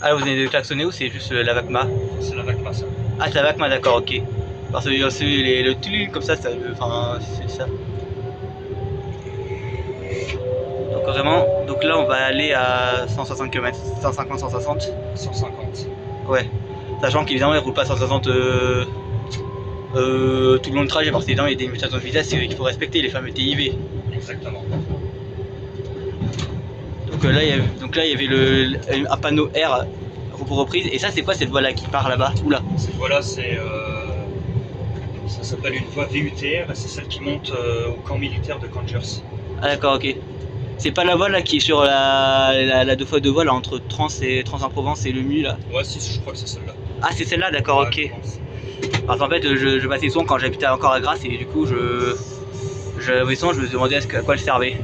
Ah, vous venez de klaxonner ou c'est juste la VACMA? C'est la VACMA, ça. Ah, c'est la VACMA, d'accord, ok. Parce que le tulul comme ça, enfin, c'est ça. Donc vraiment, donc là on va aller à 160 km, 150, 160. 150. Ouais. Sachant qu'évidemment il roule pas à 160 tout le long du trajet, parce qu'évidemment il y a des limitations de vitesse qu'il faut respecter, les fameux TIV. Exactement. Donc là il y avait un panneau R pour reprise. Et ça c'est quoi cette voie là qui part là-bas? Oula. Cette voie-là, c'est ça s'appelle une voie VUTR et c'est celle qui monte au camp militaire de Kangers. Ah d'accord, ok. C'est pas la voie là qui est sur la 2x2 voie là entre Trans en Provence et le Mu là? Ouais, si, je crois que c'est celle-là. Ah c'est celle-là, d'accord, Ouais, ok. Parce qu'en fait je passais souvent quand j'habitais encore à Grasse et du coup je me demandais à quoi elle servait.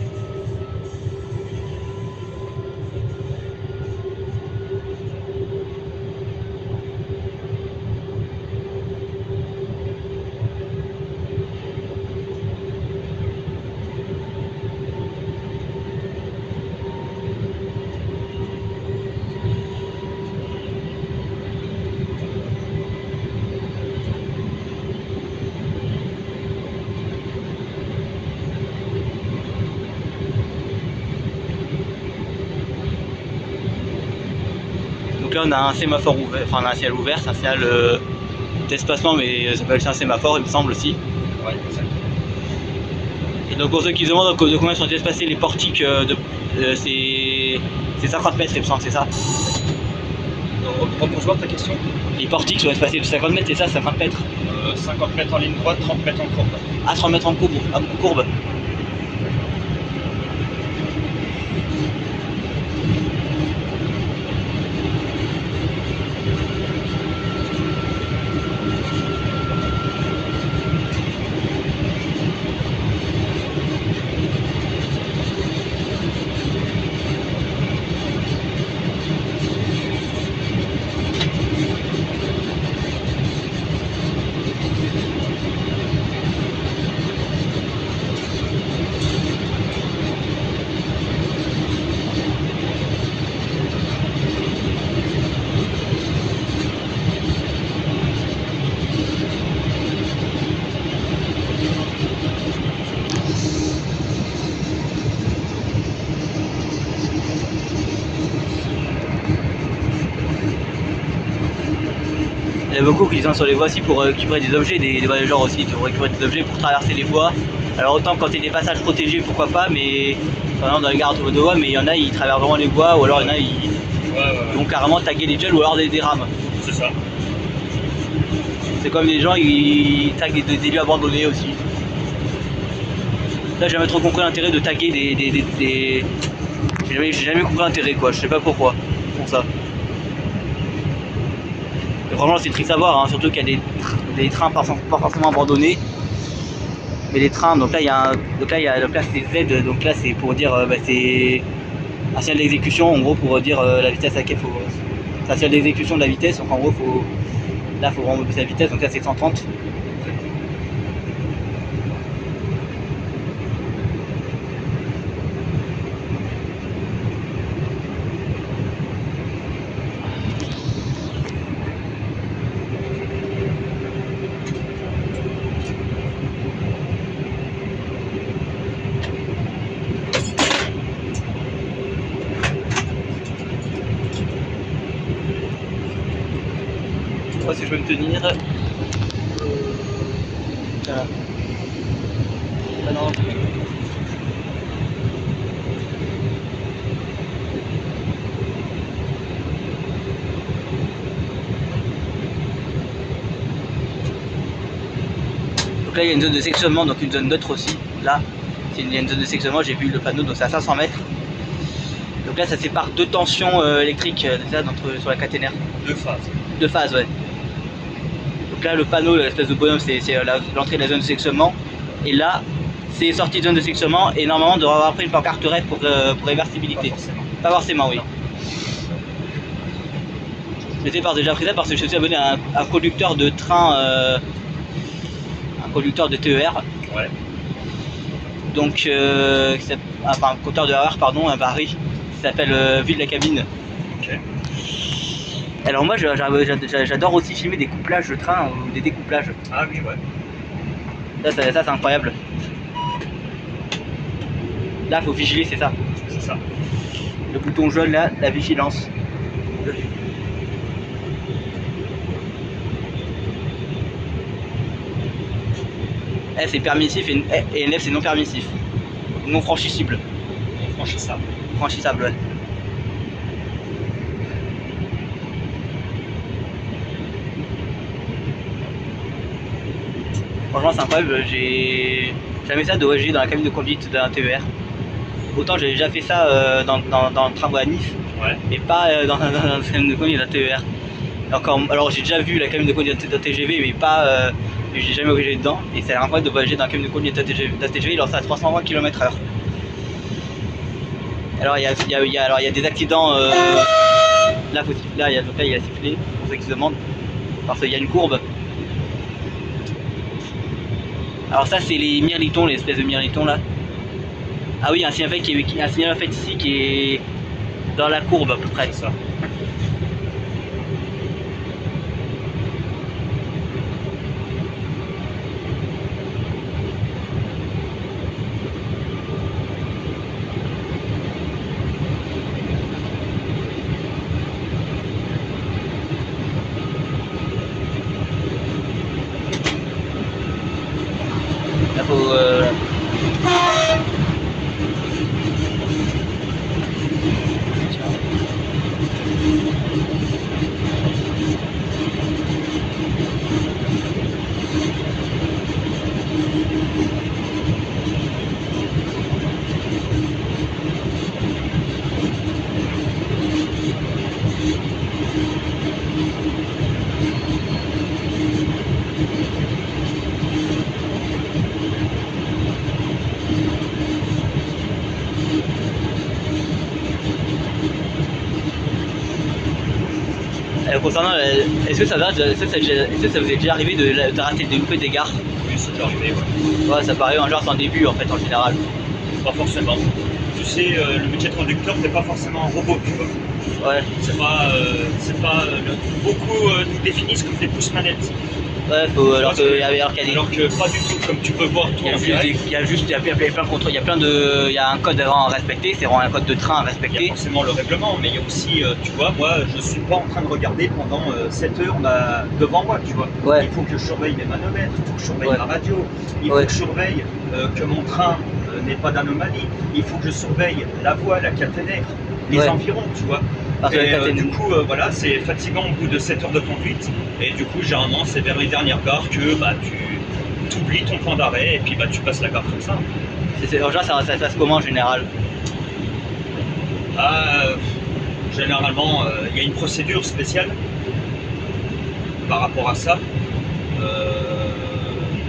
Donc là on a un sémaphore ouvert, enfin on a un ciel ouvert, c'est un signal d'espacement mais ça peut être un sémaphore il me semble aussi. Ouais, exactement. Et donc pour ceux qui se demandent de combien sont espacés les portiques, c'est 50 mètres il me semble, c'est ça? Repose voir ta question. Les portiques sont espacés de 50 mètres, c'est ça, 50 mètres? 50 mètres en ligne droite, 30 mètres en courbe. Ah, 30 mètres en courbe. Il y a beaucoup qui sont sur les voies aussi pour récupérer des objets, des voyageurs aussi pour récupérer des objets pour traverser les voies. Alors autant quand il y a des passages protégés pourquoi pas, mais par exemple dans les gares de voies, mais il y en a ils traversent vraiment les voies ou alors il y en a ils vont carrément taguer les gels ou alors des rames. C'est ça. C'est comme les gens ils taguent des lieux abandonnés aussi. Là j'ai jamais trop compris l'intérêt de taguer des... J'ai jamais compris l'intérêt quoi, je sais pas pourquoi pour ça. Et franchement c'est triste à voir, hein, surtout qu'il y a des trains pas forcément abandonnés. Mais les trains, donc là c'est Z, donc là c'est pour dire c'est un signal d'exécution en gros pour dire la vitesse à laquelle faut. C'est un signal d'exécution de la vitesse, donc en gros faut vraiment baisser la vitesse, donc là c'est 130. Moi si je veux me tenir. Voilà. Ah non. Donc là il y a une zone de sectionnement, donc une zone neutre aussi. Là, il y a une zone de sectionnement, j'ai vu le panneau, donc c'est à 500 mètres. Donc là ça sépare deux tensions électriques sur la caténaire. Deux phases. Deux phases, ouais. Donc là le panneau, l'espèce de bonhomme, c'est l'entrée de la zone de sectionnement. Et là, c'est sortie de zone de sectionnement et normalement on devrait avoir pris une pancarte REF pour réversibilité. Pas forcément, oui. J'étais déjà pris ça parce que je suis abonné à un conducteur de train, un conducteur de TER. Ouais. Donc, enfin, un conducteur de RER, pardon, un Paris, qui s'appelle Ville la Cabine. Ok. Alors moi j'adore aussi filmer des couplages de train ou des découplages. Ah oui, ouais. Ça c'est incroyable. Là faut vigiler, c'est ça. C'est ça. Le bouton jaune là, la vigilance. S c'est permissif et NF c'est non permissif. Non franchissible. Franchissable. Franchissable, ouais. Franchement c'est incroyable, j'ai jamais ça de voyager dans la cabine de conduite d'un TER. Autant j'ai déjà fait ça dans le tramway à Nice, Ouais. mais pas dans la cabine de conduite d'un TER. Alors j'ai déjà vu la cabine de conduite d'un TGV, mais pas, j'ai jamais voyagé dedans. Et c'est incroyable de voyager dans la cabine de conduite d'un TGV, il lance à 320 km/h. Alors il y a des accidents, là il y a sifflé, pour ceux qui se demandent, parce qu'il y a une courbe. Alors ça c'est les mirlitons, les espèces de mirlitons là. Ah oui, un signal en fait ici qui est dans la courbe à peu près. C'est ça. Là faut concernant, est-ce que ça vous est déjà arrivé de rater de louper des gares? Oui, c'est déjà arrivé, ouais. Ouais, ça paraît un genre c'est en début en fait en général. Pas forcément. Tu sais, le métier de conducteur, t'es pas forcément un robot, tu vois. Ouais, beaucoup nous définissent comme des pouces-manettes. ouais, alors qu'il y a des... Alors que pas du tout, comme tu peux voir tout en direct. Il y a plein de contrôles, il y a un code à respecter, c'est vraiment un code de train à Il y a respecter. forcément le règlement, mais il y a aussi, tu vois, moi, je suis pas en train de regarder pendant 7 heures devant moi, tu vois. Ouais. Il faut que je surveille mes manomètres, il faut que je surveille Ouais. ma radio, il faut Ouais. que je surveille que mon train n'ait pas d'anomalie, il faut que je surveille la voie, la caténaire, les Ouais. environs, tu vois. Parce que la Et caténaire- du coup, voilà, c'est fatigant au bout de 7 heures de conduite, et du coup, généralement, c'est vers les dernières gares que bah, tu oublies ton point d'arrêt, et puis bah, tu passes la gare comme ça. en général, ça se passe comment en général? Généralement, il y a une procédure spéciale par rapport à ça.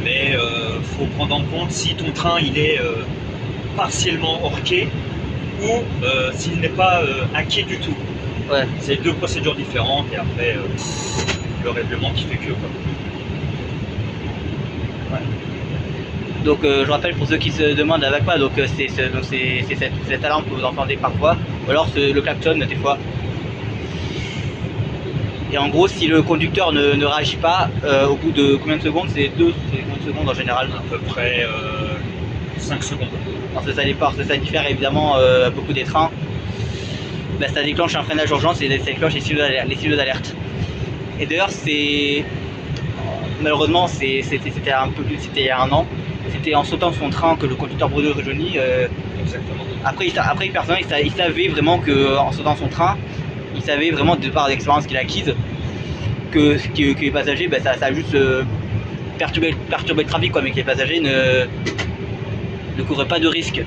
Mais faut prendre en compte si ton train il est partiellement hors quai ou s'il n'est pas à quai du tout. Ouais. C'est deux procédures différentes et après le règlement qui fait que quoi. Donc je rappelle pour ceux qui se demandent avec quoi, donc c'est cette alarme que vous entendez parfois, ou alors le klaxon des fois. Et en gros, si le conducteur ne réagit pas, au bout de combien de secondes? C'est combien de secondes en général? À peu près 5 secondes. Parce que ça diffère évidemment beaucoup des trains. Bah, ça déclenche un freinage d'urgence et ça déclenche les signaux d'alerte. Et d'ailleurs, malheureusement, c'était il y a un an. C'était en sautant son train que le conducteur Bruno rejoignit. Exactement. Après, il savait vraiment qu'en sautant son train, il savait vraiment de par l'expérience qu'il a acquise que les passagers, bah, ça a juste perturbé le trafic, quoi, mais que les passagers ne couvraient pas de risque.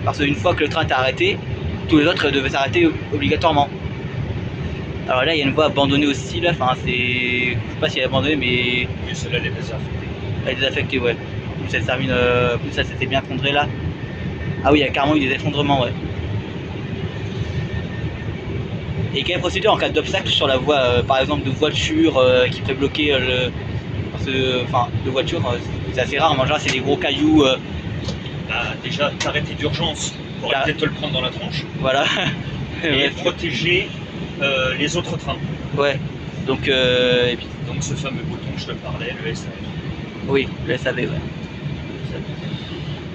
Parce qu'une fois que le train était arrêté, tous les autres devaient s'arrêter obligatoirement. Alors là, il y a une voie abandonnée aussi, là, enfin, je sais pas si elle est abandonnée, mais Oui, celle-là elle est désaffectée. elle est désaffectée, ouais. Plus elle termine, plus ça s'était bien effondré là. Ah oui, il y a carrément eu des effondrements, ouais. Et quelle procédure en cas d'obstacle sur la voie, par exemple de voiture qui pourrait bloquer enfin, de voiture, c'est assez rare, mais en général c'est des gros cailloux, Bah, déjà t'arrêter d'urgence pour Là. peut-être te le prendre dans la tronche voilà. et Ouais, protéger Les autres trains. Ouais. Donc, et puis, Donc ce fameux bouton que je te parlais, le SAV. oui, le SAV, ouais.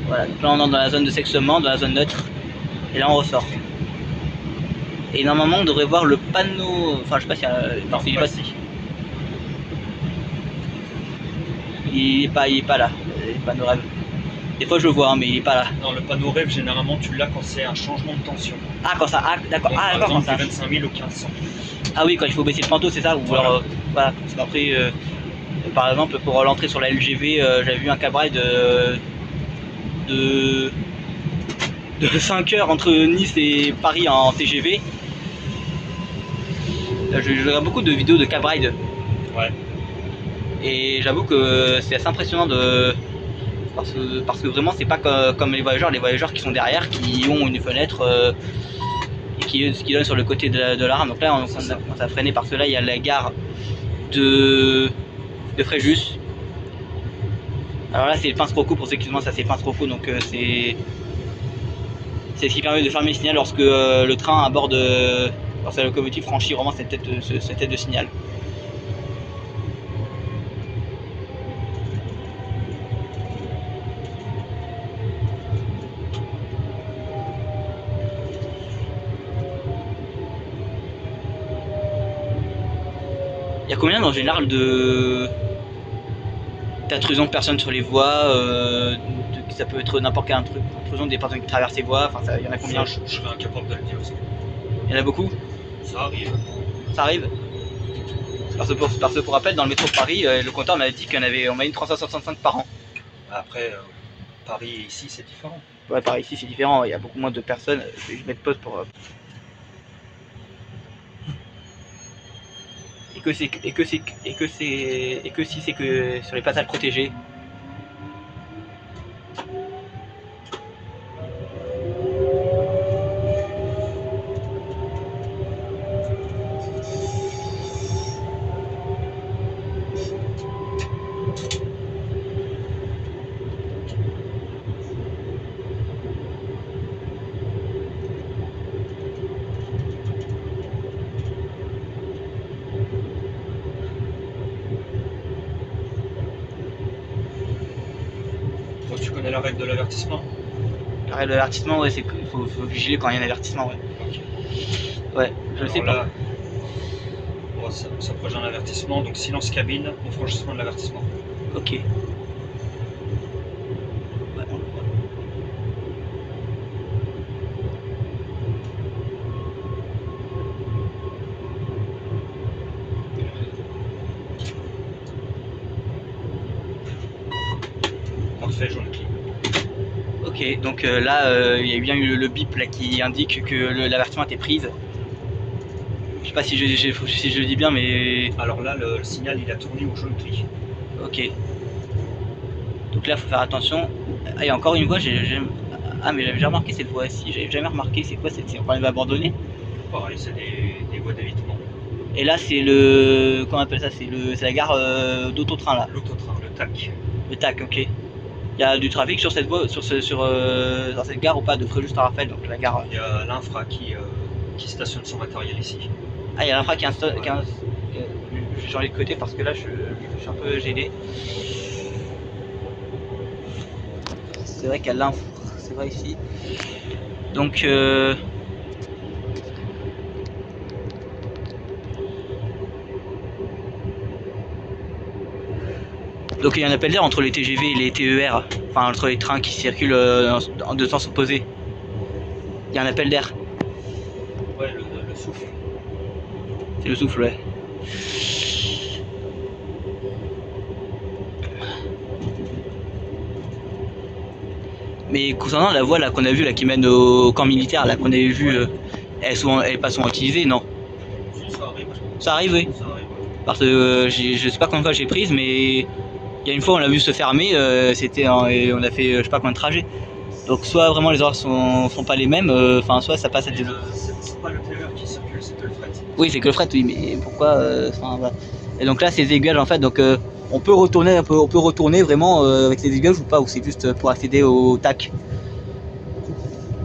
Voilà, donc là on entre dans la zone de sectionnement, dans la zone neutre, et là on ressort. Et normalement on devrait voir le panneau, enfin je sais pas s'il y a, parce qu'il est pas si. Il est pas là, le panneau rêve. Des fois je le vois, hein, mais il est pas là. Non, le panneau rêve, généralement tu l'as quand c'est un changement de tension. Ah quand ça, ah d'accord, Donc, ah par d'accord quand exemple, ça. du 25 000 au 1500. Ah oui, quand il faut baisser le panneau, c'est ça, ou Voilà. alors voilà, parce qu'après, par exemple pour l'entrée sur la LGV, j'avais vu un cabrail de 5 heures entre Nice et Paris en TGV. Je regarde beaucoup de vidéos de cab ride. Ouais. Et j'avoue que c'est assez impressionnant de. Parce que vraiment, c'est pas comme les voyageurs qui sont derrière, qui ont une fenêtre et qui donnent sur le côté de la rame. Donc là, on commence à freiner parce que là, il y a la gare de Fréjus. Alors là, c'est le pince Rocco, pour ceux qui se demandent, ça c'est le pince Rocco, donc c'est ce qui permet de fermer le signal lorsque le train à bord de. Lorsque la locomotive franchit vraiment cette tête de signal. Il y a combien en général d'intrusion de personnes sur les voies ça peut être n'importe quelle intrusion des personnes qui traversent les voies, enfin il y en a combien? Je serais incapable de le dire. Il y en a beaucoup? Ça arrive. Ça arrive? Parce que pour rappel, dans le métro de Paris, le compteur m'avait dit qu'on avait en moyenne 365 par an. Après, Paris et ici c'est différent. Ouais, pareil, ici c'est différent, il y a beaucoup moins de personnes. Je vais mettre pause pour. Et que si c'est que sur les passages protégés. Toi, tu connais la règle de l'avertissement? La règle de l'avertissement, ouais, c'est qu'il faut vigiler quand il y a un avertissement, ouais. Ok. Ouais, je le sais pas. Là, on s'approche d'un avertissement, donc silence cabine au franchissement de l'avertissement. Ok. Ouais, on le voit. Parfait, jaune clean. Ok, donc là, il y a bien eu le bip là, qui indique que l'avertissement était prise. Je sais pas si je le dis bien, mais. Alors là, le signal il a tourné au jaune gris. Ok. Donc là, il faut faire attention. Ah, il y a encore une voie, ah, mais j'avais déjà remarqué cette voie-ci, j'avais jamais remarqué. C'est quoi cette. C'est encore une voie abandonnée. Pareil, c'est des voies d'évitement. Et là, c'est le. Comment on appelle ça? C'est la gare d'autotrain là. L'autotrain, le TAC. Le TAC, ok. Il y a du trafic sur cette voie, dans cette gare ou pas, de Fréjus-Saint-Raphaël, donc la gare. Il y a l'infra qui stationne son matériel ici. Ah, il y a l'infra qui installe. Ouais. Je vais changer de côté parce que là, je suis un peu gêné. C'est vrai qu'il y a l'infra, c'est vrai ici. Donc. Donc il y a un appel d'air entre les TGV et les TER, enfin entre les trains qui circulent en deux sens opposés. Il y a un appel d'air. Ouais, le souffle. C'est le souffle, ouais. Mais concernant la voie là qu'on a vue là qui mène au camp militaire là qu'on avait vu, elle est pas souvent utilisée, non? Ça arrive. Ça arrive, oui. Ça arrive. Parce que je sais pas combien de fois j'ai prise, mais il y a une fois on l'a vu se fermer, et on a fait je sais pas combien de trajets. Donc soit vraiment les horaires sont pas les mêmes, enfin soit ça passe à des. C'est pas le TER qui circule, c'est que le fret. Oui, c'est que le fret, oui, mais pourquoi voilà. Et donc là, c'est des aiguillages en fait, donc on peut retourner vraiment avec ces aiguillages ou pas, ou c'est juste pour accéder au TAC.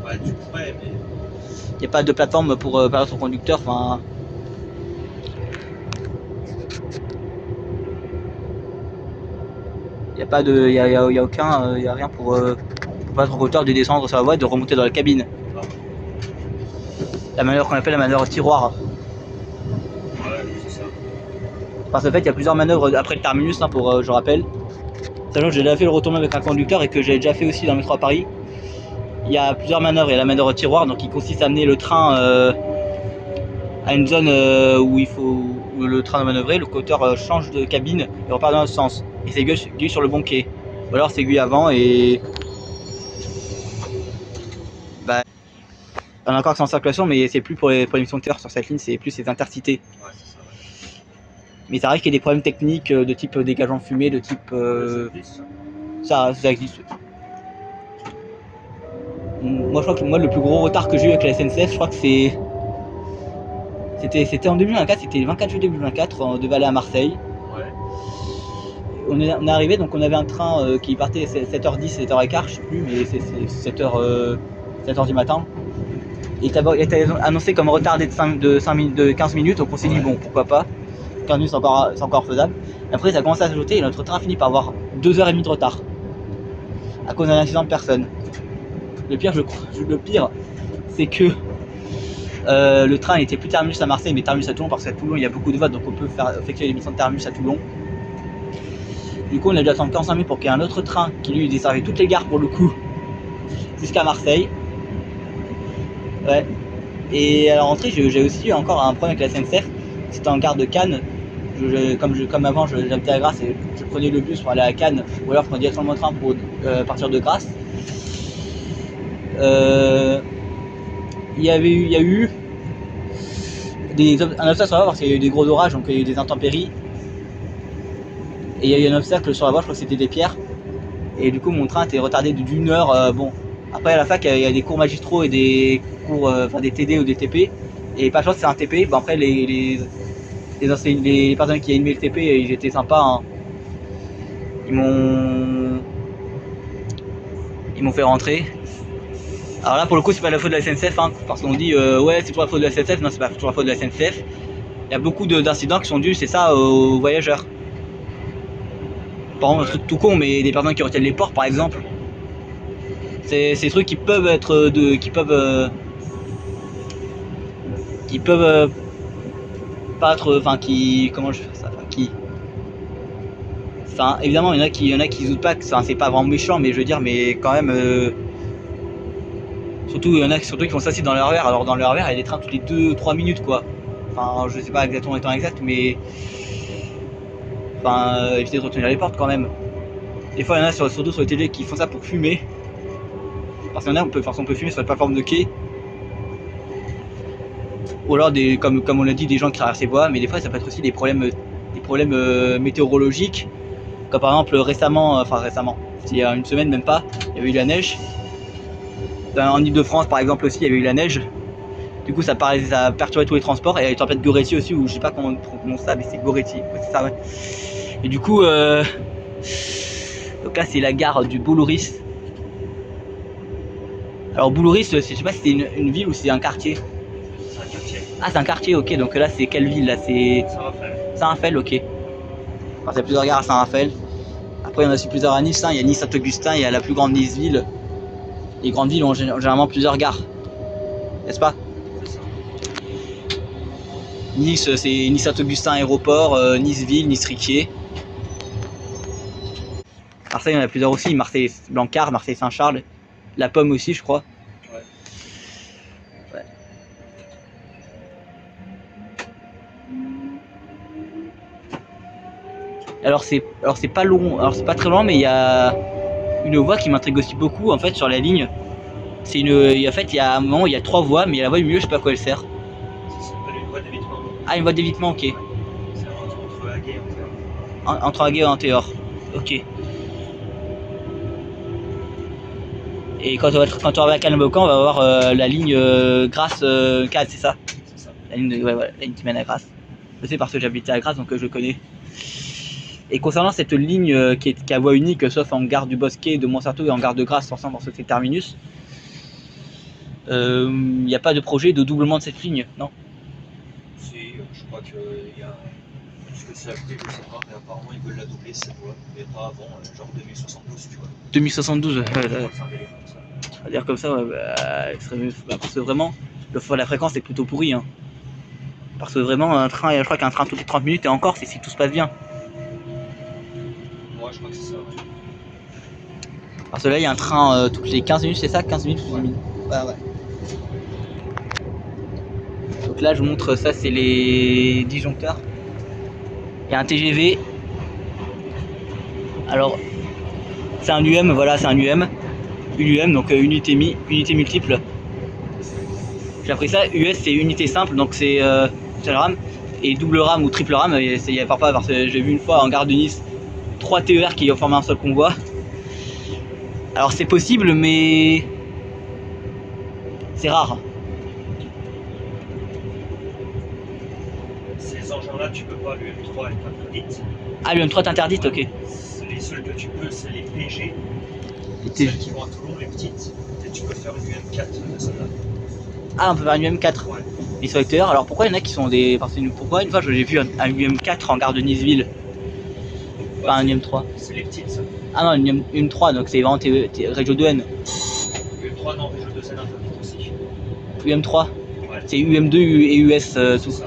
Ouais, tu pourrais, mais. Il n'y a pas de plateforme pour permettre au conducteur, enfin. pas de, y a aucun, y a rien pour pas être en hauteur de descendre sur la voie et de remonter dans la cabine. La manœuvre qu'on appelle la manœuvre tiroir. Ouais, c'est ça. Parce qu'en fait, il y a plusieurs manœuvres après le terminus, hein, pour, je rappelle. Sachant que j'ai déjà fait le retournement avec un conducteur et que j'ai déjà fait aussi dans le métro à Paris. Il y a plusieurs manœuvres. Il y a la manœuvre tiroir, donc qui consiste à amener le train à une zone où le train doit manœuvrer. Le conducteur change de cabine et repart dans l'autre sens. Et c'est aiguille sur le bon quai. Ou alors c'est aiguille avant et bah, on a encore que c'est en circulation, mais c'est plus pour les missions de terre sur cette ligne, c'est plus les intercités. Ouais, c'est ça. Ouais. Mais ça arrive qu'il y ait des problèmes techniques de type dégagement de fumée, de type. Ça existe. Moi, je crois que le plus gros retard que j'ai eu avec la SNCF, je crois que c'était en 2024, c'était le 24 juillet 2024, on devait aller à Marseille. Ouais. On est arrivé, donc on avait un train qui partait 7h10, 7h15, je sais plus, mais c'est 7h du matin. Et il était annoncé comme retardé de 15 minutes, donc on s'est dit bon, pourquoi pas, 15 minutes c'est encore faisable. Et après ça a commencé à s'ajouter et notre train a fini par avoir 2h30 de retard à cause d'un accident de personne. Le pire, c'est que le train n'était plus terminus à Marseille mais terminus à Toulon, parce qu'à Toulon il y a beaucoup de votes, donc on peut effectuer les missions de terminus à Toulon. Du coup on a dû attendre 45 minutes pour qu'il y ait un autre train qui lui desservait toutes les gares pour le coup jusqu'à Marseille. Ouais. Et à la rentrée j'ai aussi eu encore un problème avec la SNCF, c'était en gare de Cannes. Comme avant j'habitais à Grasse et je prenais le bus pour aller à Cannes, ou alors je prenais directement le train pour partir de Grasse. Il y a eu un obstacle sur la voie parce qu'il y a eu des gros orages, donc il y a eu des intempéries. Et il y a eu un obstacle sur la voie, je crois que c'était des pierres. Et du coup mon train était retardé d'une heure. Bon, après à la fac il y a des cours magistraux et des cours, des TD ou des TP. Et pas de chance c'est un TP. Bon après les personnes qui animaient le TP, ils étaient sympas. Hein. Ils m'ont fait rentrer. Alors là pour le coup c'est pas la faute de la SNCF, hein, parce qu'on dit ouais c'est toujours la faute de la SNCF, non c'est pas toujours la faute de la SNCF. Il y a beaucoup d'incidents qui sont dus, c'est ça, aux voyageurs. Par exemple un truc tout con, mais des personnes qui retiennent les ports par exemple. C'est des trucs qui peuvent être qui peuvent pas être, enfin qui, comment je fais ça, enfin qui. Enfin évidemment il y en a qui doutent pas que c'est pas vraiment méchant, mais je veux dire, mais quand même. Surtout, il y en a qui font ça aussi dans le RER. Alors dans le RER, il y a des trains toutes les 2-3 minutes quoi. Enfin, je sais pas exactement le temps exact, mais enfin, éviter de retenir les portes quand même. Des fois, il y en a surtout sur les TG qui font ça pour fumer. Parce qu'il y en a, on peut fumer sur la plateforme de quai. Ou alors comme on l'a dit, des gens qui traversent les voies. Mais des fois, ça peut être aussi des problèmes météorologiques. Comme par exemple récemment, il y a une semaine même pas, il y avait eu la neige. En Ile-de-France par exemple aussi il y avait eu la neige. Du coup ça a perturbé tous les transports. Et il y a eu une tempête Goretti aussi, où je sais pas comment on prononce ça, mais c'est Goretti, ouais, c'est ça, ouais. Et du coup donc là c'est la gare du Boulouris. Alors Boulouris, je sais pas si c'est une ville ou c'est un quartier. C'est un quartier. Ah c'est un quartier, ok, donc là c'est quelle ville là? C'est Saint-Raphaël, ok. Alors, il y a plusieurs gares à Saint-Raphaël. Après il y en a aussi plusieurs à Nice, hein. Il y a Nice-Saint-Augustin, il y a la plus grande Nice-Ville. Les grandes villes ont généralement plusieurs gares, n'est-ce pas? Nice, c'est Nice-Saint-Augustin aéroport, Nice-Ville, Nice-Riquier. Marseille, il y en a plusieurs aussi, Marseille-Blancard, Marseille-Saint-Charles, La Pomme aussi, je crois. Ouais. Alors c'est pas long, alors c'est pas très loin, mais il y a une voie qui m'intrigue aussi beaucoup en fait sur la ligne. C'est en fait il y a un moment il y a 3 voies, mais il y a la voie du milieu, je sais pas à quoi elle sert. Ça s'appelle une voie d'évitement. Ah, une voie d'évitement, ok. Ouais. C'est entre Haguet et Antéor. Entre Haguet et Antéor, ok. Et quand on va à Cannes-Beaucamp, on va voir la ligne Grasse-Cade, c'est ça? C'est ça. La ligne qui mène à Grasse. Je sais parce que j'habitais à Grasse, donc je connais. Et concernant cette ligne qui est à voie unique, sauf en gare du Bosquet, de Montsartou et en gare de Grasse, forcément dans ce terminus, il n'y a pas de projet de doublement de cette ligne, non? Si, je crois qu'il y a ce que ça a coûté, je sais pas, mais apparemment ils veulent la doubler cette voie, mais pas avant, genre 2072, tu vois. 2072, Je crois que c'est un délai comme ça. à dire comme ça, ouais, parce que vraiment, la fréquence est plutôt pourrie. Hein. Parce que vraiment, un train, je crois qu'un train toutes les 30 minutes et encore, c'est si tout se passe bien. Moi, je crois que c'est ça. Ouais. Parce que là, il y a un train toutes les 15 minutes, c'est ça 15 minutes ou 10 minutes. Ouais. Donc là, je vous montre ça, c'est les disjoncteurs. Il y a un TGV. Alors, c'est un UM, voilà, c'est un UM. Une UM, donc unité multiple. J'ai appris ça. US, c'est unité simple, donc c'est seul rame. Et double rame ou triple rame, il n'y a pas parce que j'ai vu une fois en gare de Nice 3 TER qui ont formé un seul convoi. Alors c'est possible, mais c'est rare. Ces engins-là, tu peux pas, l'UM3 est interdite. Ah, l'UM3 est interdite, ok. Les seuls que tu peux, c'est les PG. Celles qui vont à Toulon, les petites. Et tu peux faire une UM4 de celle-là. Ah, on peut faire une UM4. Ouais. Ils sont extérieurs. Alors pourquoi il y en a qui sont des. Pourquoi une fois j'ai vu un UM4 en gare de Niceville, pas un UM3. C'est les petites, ça. Ah non, une UM3, donc c'est vraiment Régio 2N. UM3, non, Régio 2N interdite aussi. UM3, Ouais. c'est UM2 et US tout. Ça.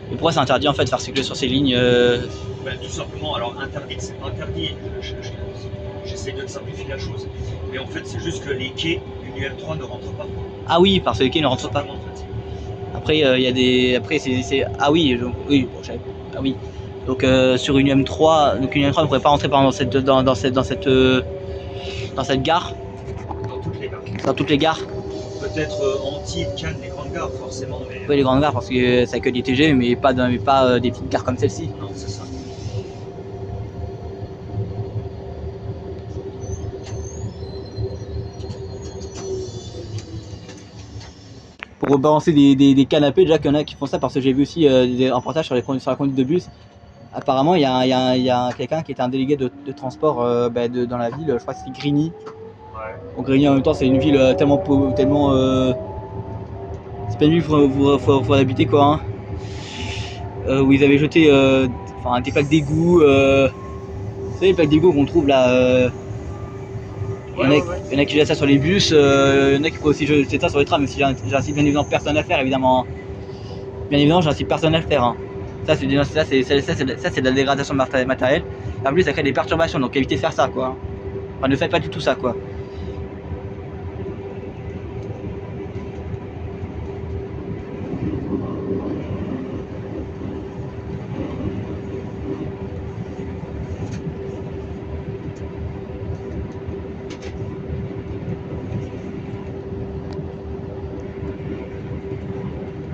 Et pourquoi c'est interdit en fait de faire circuler sur ces lignes Ben, tout simplement, alors interdite, c'est pas interdit. J'essaie de simplifier la chose. Mais en fait, c'est juste que les quais d'une UM3 ne rentrent pas. Ah oui, parce que les quais ne rentrent pas. En fait. Après, il y a des. Après, c'est. Ah oui, oui, bon, ah oui. Donc sur une UM3, donc une UM3 ne pourrait pas rentrer dans cette gare. Dans toutes les gares. Dans toutes les gares. Peut-être Antibes, Cannes, les grandes gares, forcément. Mais... Oui, les grandes gares, parce que ça accueille des TG, mais pas des petites gares comme celle-ci. Non, c'est ça. Pour rebalancer des canapés, déjà qu'il y en a qui font ça, parce que j'ai vu aussi des reportages sur la conduite de bus. Apparemment, il y a quelqu'un qui est un délégué de transport dans la ville, je crois que c'est Grigny. Ouais. Bon, Grigny en même temps, c'est une ville tellement c'est pas une ville où faut habiter quoi. Hein. Où ils avaient jeté des plaques d'égout. Vous savez, les plaques d'égout qu'on trouve là. Il y en a qui jettent ça sur les bus, il y en a qui peuvent aussi jeter ça sur les trams, mais si j'incite bien évidemment personne à le faire, évidemment. Bien évidemment, j'incite personne à le faire. Hein. Ça, c'est de la dégradation matérielle. Et en plus, ça crée des perturbations, donc évitez de faire ça, quoi. Enfin, ne faites pas du tout ça, quoi.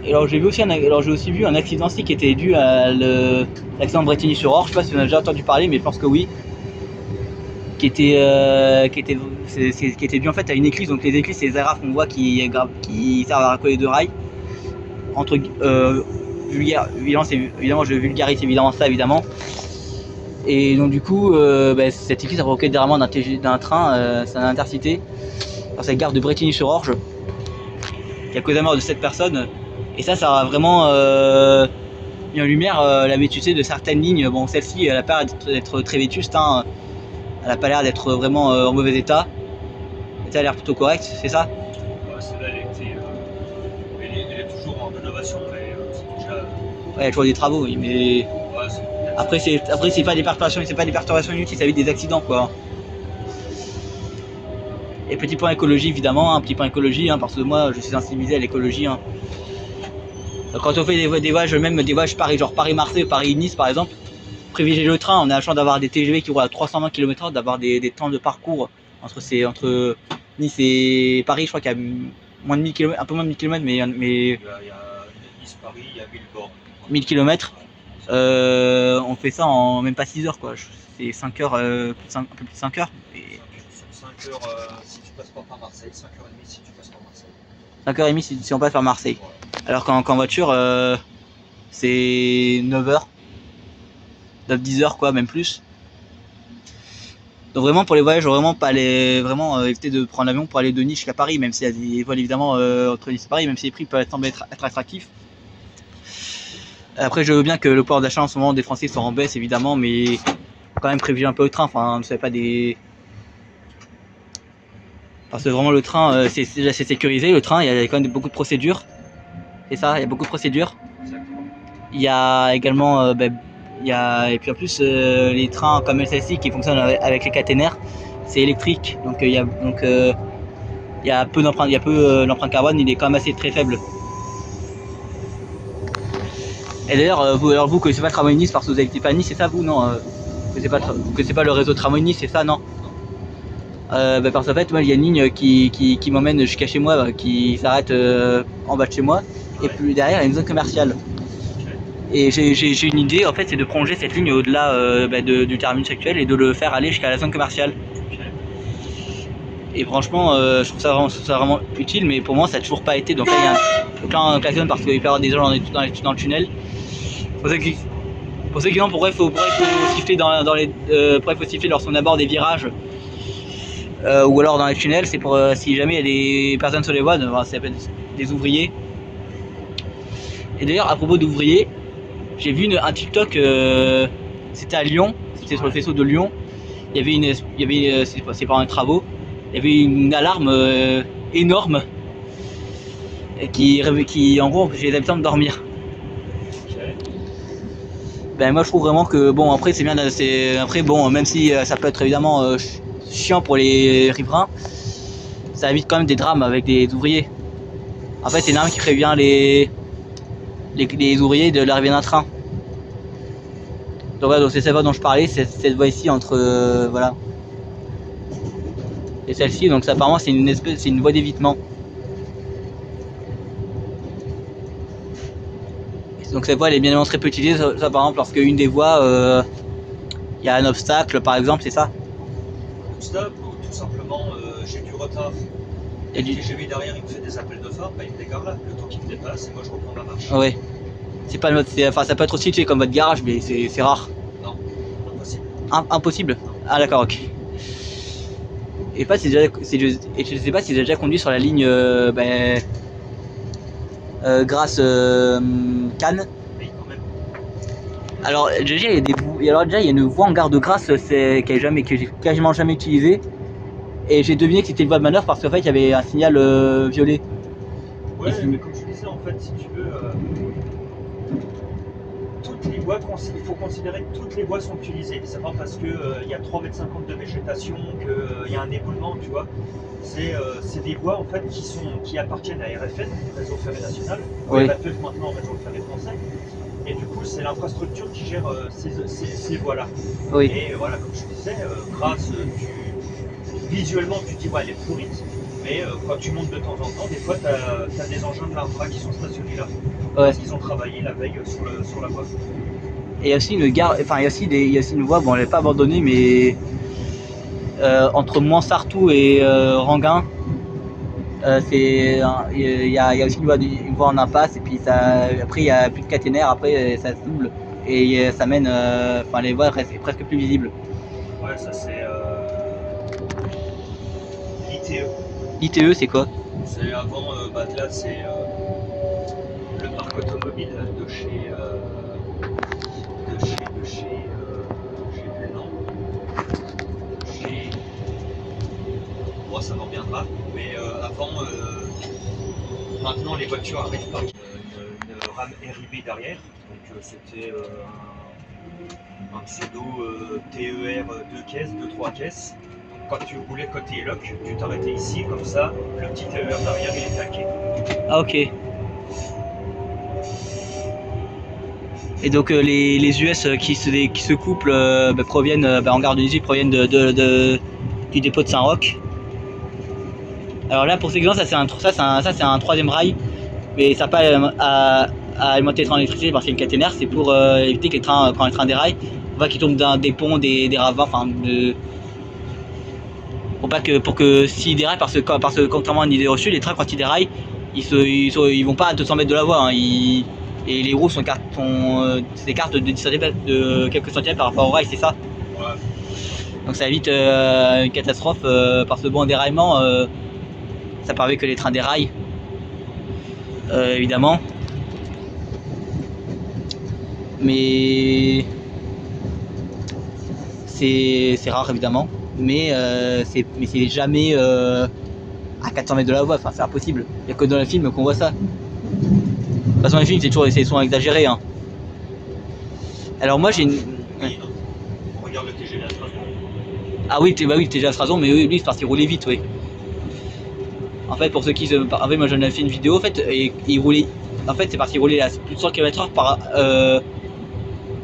Et alors j'ai aussi vu un accident qui était dû à l'accident de Bretigny-sur-Orge. Je sais pas si vous en avez déjà entendu parler, mais je pense que oui. Qui était dû en fait à une écluse. Donc les écluses, c'est les aérafs qu'on voit qui servent à raccorder deux rails. Évidemment, je vulgarise évidemment ça, évidemment. Et donc du coup, cette écluse a provoqué le déraillement d'un train, c'est un intercité, dans cette gare de Bretigny-sur-Orge, qui a causé la mort de 7 personnes. Et ça a vraiment mis en lumière la vétusté de certaines lignes. Bon, celle-ci, elle a pas l'air d'être très vétuste, hein. Elle a pas l'air d'être vraiment en mauvais état. Ça a l'air plutôt correct, c'est ça? Ouais, celle-là, elle est toujours en rénovation, mais c'est déjà... Ouais, il y a toujours des travaux, oui, mais... Ouais, après, c'est pas des perturbations inutiles, ça évite des accidents, quoi. Et petit point écologie, évidemment, un petit point écologie, hein, parce que moi, je suis sensibilisé à l'écologie. Hein. Quand on fait des voyages Paris, genre Paris-Marseille, Paris-Nice par exemple, privilégier le train. On a la chance d'avoir des TGV qui roulent à 320 km/h, d'avoir des temps de parcours entre Nice et Paris. Je crois qu'il y a moins de 1000 km, un peu moins de 1000 km, mais il y a Nice-Paris, il y a 1000 bornes. 1000 km. On fait ça en même pas 6 heures, quoi. C'est 5 heures, un peu plus de 5 heures. Et... 5 heures si tu passes pas par Marseille, 5h30 si tu passes par Marseille. 5h30 si on passe par Marseille. Ouais. Alors qu'en voiture, c'est 9 heures. 9-10 heures, quoi, même plus. Donc vraiment pour les voyages, vraiment pas aller, vraiment éviter de prendre l'avion pour aller de Nice jusqu'à Paris, même s'il y a des vols évidemment entre Nice et Paris, même si les prix peuvent sembler être attractifs. Après, je veux bien que le pouvoir d'achat en ce moment des Français soit en baisse évidemment, mais quand même privilégier un peu le train. Enfin, ne savez pas des. Parce que vraiment le train, c'est sécurisé. Le train, il y a quand même beaucoup de procédures. C'est ça, il y a beaucoup de procédures. Il y a également, et puis en plus les trains comme celle-ci qui fonctionnent avec les caténaires, c'est électrique, donc il y a peu d'empreinte, l'empreinte carbone, il est quand même assez très faible. Et d'ailleurs, vous connaissez pas Tramway Nice parce que vous n'habitez pas à Nice, c'est ça vous, non vous connaissez pas le réseau Tramway Nice, c'est ça, non? Parce qu'en fait, moi, il y a une ligne qui m'emmène jusqu'à chez moi, qui s'arrête en bas de chez moi, et puis derrière, il y a une zone commerciale. Et j'ai une idée, en fait, c'est de prolonger cette ligne au-delà du terminus actuel et de le faire aller jusqu'à la zone commerciale. Et franchement, je trouve ça vraiment utile, mais pour moi, ça n'a toujours pas été. Donc là, il y a un klaxon parce qu'il peut y avoir des gens dans le tunnel. Pour ceux qui non, pourquoi il faut siffler pourquoi il faut siffler lorsqu'on aborde des virages ou alors dans les tunnels, c'est pour si jamais il y a des personnes sur les voies, ça s'appelle des ouvriers. Et d'ailleurs, à propos d'ouvriers, j'ai vu un TikTok, c'était à Lyon, c'était sur le faisceau de Lyon. Il y avait c'est pendant les travaux, il y avait une alarme énorme qui en gros empêchait les habitants de dormir. Ben moi je trouve vraiment que bon après c'est bien, après bon même si ça peut être évidemment chiant pour les riverains, ça évite quand même des drames avec des ouvriers. En fait c'est une alarme qui prévient les ouvriers de l'arrivée d'un train. Donc voilà, donc c'est cette voie dont je parlais, c'est cette voie ici entre voilà. Et celle-ci, donc ça apparemment c'est une voie d'évitement. Donc cette voie elle est bien évidemment très peu utilisée, ça par exemple lorsqu'une des voies il y a un obstacle par exemple, c'est ça? Un obstacle ou tout simplement j'ai du retard. Et le TGV derrière il me fait des appels de phare, il me dégare là, le temps qu'il me dépasse et moi je reprends ma marche. Ouais. C'est pas enfin ça peut être aussi utilisé comme votre garage, mais c'est rare. Non, impossible. Impossible? Ah d'accord, ok. Et je sais pas si j'ai déjà conduit sur la ligne Grasse Cannes. Oui, quand même. Alors déjà il y a une voie en gare de Grasse que j'ai quasiment jamais utilisée. Et j'ai deviné que c'était une voie de manœuvre parce qu'en fait il y avait un signal violet. Ouais, mais comme je disais en fait si tu veux toutes les voies, il faut considérer que toutes les voies sont utilisées. C'est pas parce qu'il y a 3,50 m de végétation qu'il y a un éboulement, tu vois. C'est des voies en fait qui appartiennent à RFN, Réseau Ferré National, oui. RFF maintenant Réseau Ferré Français. Et du coup, c'est l'infrastructure qui gère ces voies-là. Oui. Et voilà, comme je disais, Grasse, visuellement, tu te dis, ouais, elle est pourrite. Mais quand tu montes de temps en temps, des fois, tu as des engins de l'infra qui sont stationnés là. Ouais. Parce qu'ils ont travaillé la veille sur la voie. Et il y a aussi une gare, enfin il y a aussi une voie, bon elle n'est pas abandonnée, mais entre Moinsartou et Ranguin, il y a aussi une voie en impasse, et puis après il n'y a plus de caténaire, après ça se double, et ça mène, les voies restent presque plus visibles. Ouais, ça c'est l'ITE. L'ITE c'est quoi? C'est avant, là c'est le parc automobile de chez j'ai plus le nom. Moi ça m'en reviendra, mais avant, maintenant les voitures arrivent par une rame RIB derrière, donc c'était un pseudo TER 2 caisses. Quand tu roulais côté lock, tu t'arrêtais ici, comme ça, le petit TER derrière il est taqué. Ah ok. Et donc les US qui se couplent proviennent en gare de Nice, proviennent du dépôt de Saint-Roch. Alors là pour ces exemples, ça c'est un troisième rail, mais ça n'a pas à alimenter les trains en électricité parce qu'il y a une caténaire, c'est pour éviter que quand les trains déraillent, qu'ils tombent des ponts, des ravins, pour que s'ils déraillent, parce que contrairement à une idée reçue, les trains quand ils déraillent, ils vont pas à 200 mètres de la voie, hein, et les roues sont des cartes de quelques centimètres par rapport au rail, c'est ça? Ouais. Donc ça évite une catastrophe parce que bon, en déraillement, ça permet que les trains déraillent, évidemment. Mais c'est rare évidemment. Mais c'est jamais à 400 mètres de la voie, enfin c'est impossible. Il n'y a que dans le film qu'on voit ça. De toute façon les films c'est toujours c'est souvent exagéré. Hein. Alors moi j'ai une. Oui, on regarde le TGV à Strasbourg. Ah oui, bah oui, TGV à Strasbourg, mais oui, lui c'est parce qu'il roulait vite, oui. En fait, pour ceux qui se. En fait, moi j'en ai fait une vidéo, en fait, et il roulait. En fait, c'est parce qu'il roulait à plus de 100 km/h par.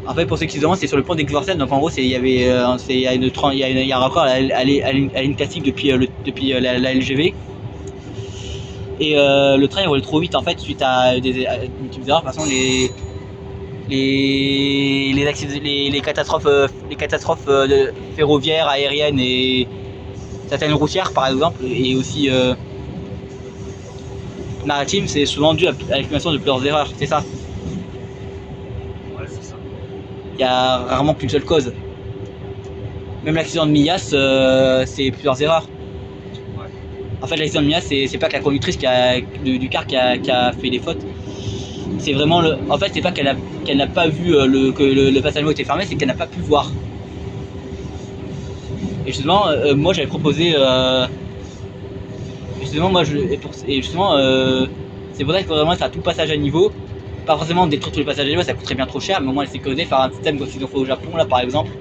En fait, pour ceux qui se demandent, c'est sur le pont d'Aix-Vincennes. Donc en gros, il y avait, il y a un raccord à la ligne classique depuis la LGV. Et le train il roulait trop vite en fait suite à des multiples erreurs. De toute façon, les catastrophes ferroviaires, aériennes et certaines routières par exemple, et aussi maritimes, c'est souvent dû à l'accumulation de plusieurs erreurs. C'est ça. Ouais, c'est ça. Il y a rarement qu'une seule cause. Même l'accident de Millas, c'est plusieurs erreurs. Ouais. En fait, l'accident de Millas, c'est pas que la conductrice du car qui a fait des fautes. C'est vraiment le. En fait, c'est pas qu'elle n'a pas vu que le passage était fermé, c'est qu'elle n'a pas pu voir. Et justement, moi j'avais proposé. Justement, moi c'est pour ça qu'il faudrait vraiment être à tout passage à niveau. Pas forcément détruire tous les passages à niveau, ça coûterait bien trop cher, mais au moins sécuriser, faire un système comme ils ont fait au Japon là par exemple.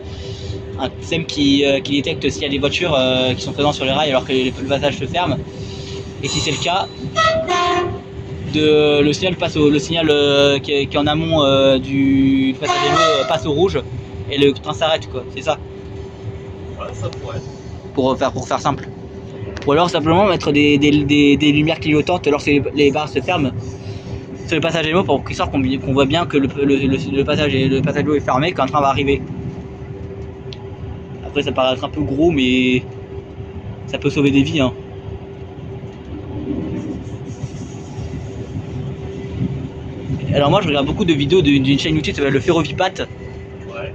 Un système qui détecte s'il y a des voitures qui sont présentes sur les rails alors que le passage se ferme. Et si c'est le cas, le signal qui est en amont du passage à niveau passe au rouge et le train s'arrête quoi, c'est ça. Ouais, ça pourrait. Pour faire simple. Ou alors simplement mettre des lumières clignotantes lorsque les barres se ferment sur le passage à niveau pour qu'on voit bien que le passage à niveau est fermé quand un train va arriver. Après ça paraît être un peu gros mais ça peut sauver des vies. Hein. Alors moi je regarde beaucoup de vidéos d'une chaîne YouTube qui s'appelle le Ferrovipat. Ouais.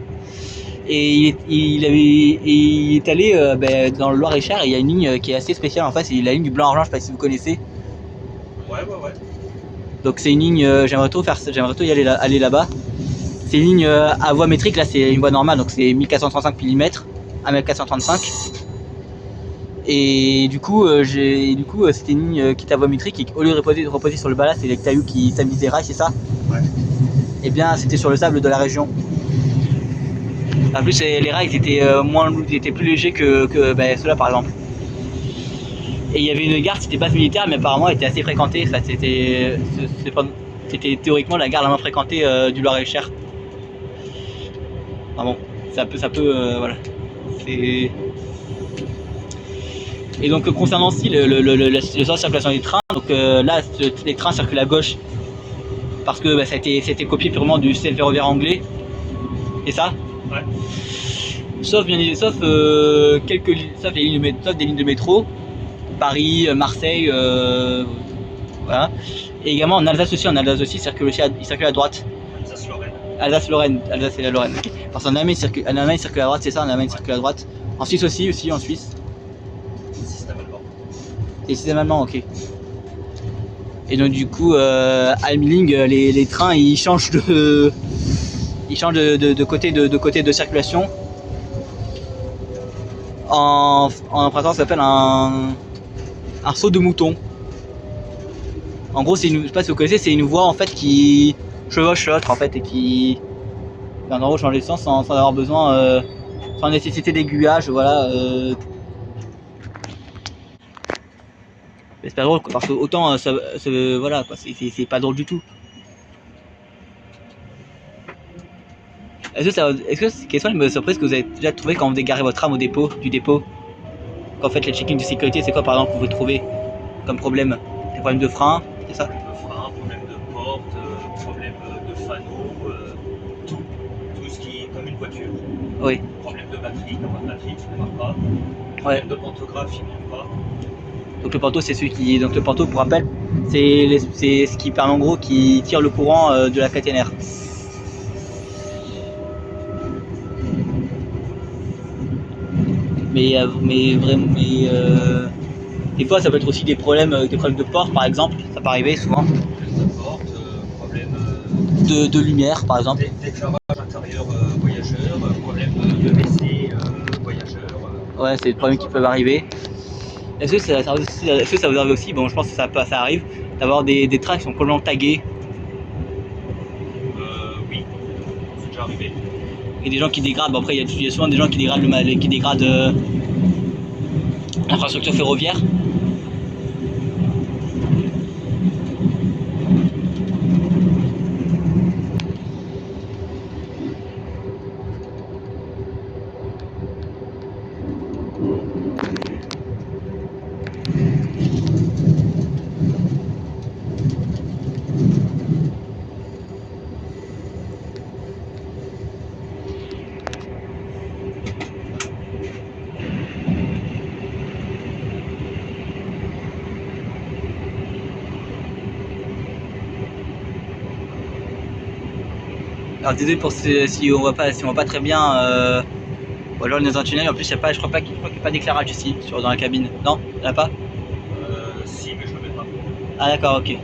Et il est allé dans le Loir-et-Cher et il y a une ligne qui est assez spéciale en fait, c'est la ligne du Blanc-Argent, je sais pas si vous connaissez. Ouais. Donc c'est une ligne, j'aimerais trop y aller là-bas. C'est une ligne à voie métrique, là c'est une voie normale, donc c'est 1435 mm à 1435. Et du coup, c'était une ligne qui est à voie métrique et au lieu de reposer sur le ballast et les cailloux qui stabilisent les rails, c'est ça. Ouais. Et bien c'était sur le sable de la région. En plus les rails étaient plus légers que ceux-là par exemple. Et il y avait une gare, c'était base militaire, mais apparemment elle était assez fréquentée. Enfin, c'était théoriquement la gare la moins fréquentée du Loir-et-Cher. Enfin bon, ça peut voilà. Et donc concernant aussi le sens de circulation des trains, donc là les trains circulent à gauche parce que ça a été copié purement du système ferroviaire anglais. Et ça. Ouais. Sauf des lignes de métro, Paris, Marseille, voilà. Et également en Alsace aussi, il circule à droite. Alsace-Lorraine. Alsace et la Lorraine. Parce qu'en Allemagne il circule à droite, c'est ça, en Allemagne il circule à droite. En Suisse aussi en Suisse. Système allemand. Et système allemand, ok. Et donc du coup, à Milling, les trains ils changent de côté de circulation. En empruntant, ça s'appelle un saut de mouton. En gros, je sais pas si vous connaissez, c'est une voie en fait qui chevauche l'autre en fait et qui en gros change de sens sans avoir besoin, sans nécessité d'aiguillage, voilà. Mais c'est pas drôle parce que autant voilà quoi, c'est pas drôle du tout. Quelles sont les surprises que vous avez déjà trouvées quand vous dégarez votre tram du dépôt? Quand vous faites les check-in de sécurité, c'est quoi par exemple que vous trouvez comme problème? Des problèmes de frein, c'est ça? Problème de frein, problème de porte, problème de fanaux, tout ce qui est comme une voiture. Oui. Problème de batterie, quand votre batterie qui ne démarre pas. Problème de pantographe, il ne monte pas. Donc le panneau c'est celui qui. Donc le panneau pour rappel, c'est ce qui permet en gros qui tire le courant de la caténaire. mais vraiment, des fois ça peut être aussi des problèmes de port par exemple, ça peut arriver souvent. Problème de porte, problème De lumière par exemple. d'éclairage intérieur voyageur, problème de WC voyageur. Ouais, c'est des problèmes qui peuvent arriver. Est-ce que ça vous arrive aussi, bon je pense que ça arrive, d'avoir des trains qui sont complètement tagués Oui, c'est déjà arrivé. et des gens qui dégradent, bon après il y a souvent des gens qui dégradent l'infrastructure ferroviaire. Alors désolé pour si on voit pas très bien, ou alors on est dans un tunnel, en plus je crois qu'il n'y a pas d'éclairage ici, dans la cabine. Non, il n'y en a pas? Si, mais je le mets pas. Ah d'accord, ok.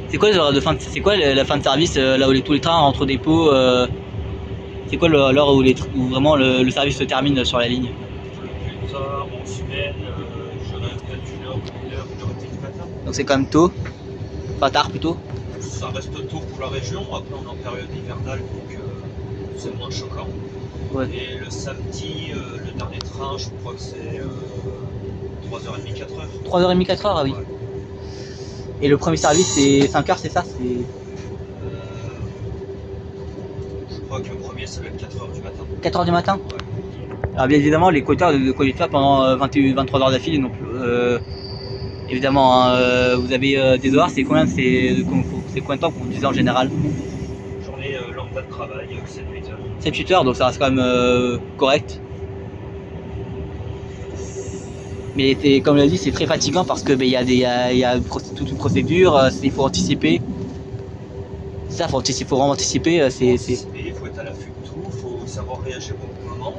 C'est quoi les horaires de fin c'est quoi la fin de service là où tous les trains rentrent au dépôt c'est quoi l'heure où vraiment le service se termine sur la ligne? Le plus tard, en semaine, j'aurais peut-être 1h et demie du matin. Donc c'est quand même tôt, enfin tard plutôt. Ça reste tôt pour la région, après on est en période hivernale, donc c'est moins choquant. Ouais. Et le samedi, le dernier train, je crois que c'est 3h30, 4h. 3h30, 4h, ah oui. Ouais. Et le premier service c'est 5h, c'est ça? Je crois que le premier ça va être 4h du matin. 4h du matin? Ouais. Alors bien évidemment les quotas ne conduisent pas pendant 23 heures d'affilée non plus. Évidemment, hein, vous avez des horaires, c'est combien de temps que vous conduisez en général? Journée lambda de travail, 7-8 heures. 7-8 heures, donc ça reste quand même correct. Mais comme je l'ai dit, c'est très fatigant parce que y a toute une procédure, il faut anticiper. Ça, faut vraiment anticiper. Il faut être à l'affût de tout, il faut savoir réagir au bon moment.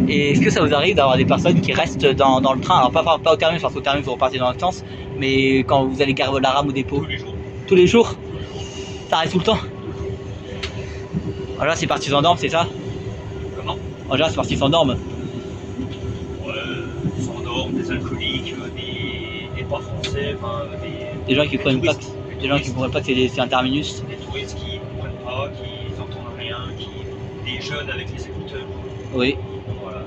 Et est-ce que ça vous arrive d'avoir des personnes qui restent dans le train, alors pas au terminus, parce qu'au terminus vous repartez dans l'autre sens, mais quand vous allez garer la rame au dépôt? Tous les jours. Tous les jours? Ça arrive tout le temps? Alors là, c'est parti s'endorment, c'est ça? Comment? En général, c'est parti s'endorment. Ouais, s'endorment, des alcooliques, des pas français, enfin des gens qui comprennent pas, que c'est un terminus. Des touristes qui comprennent pas, qui n'entendent rien, des jeunes avec les écouteurs. Oui. Voilà.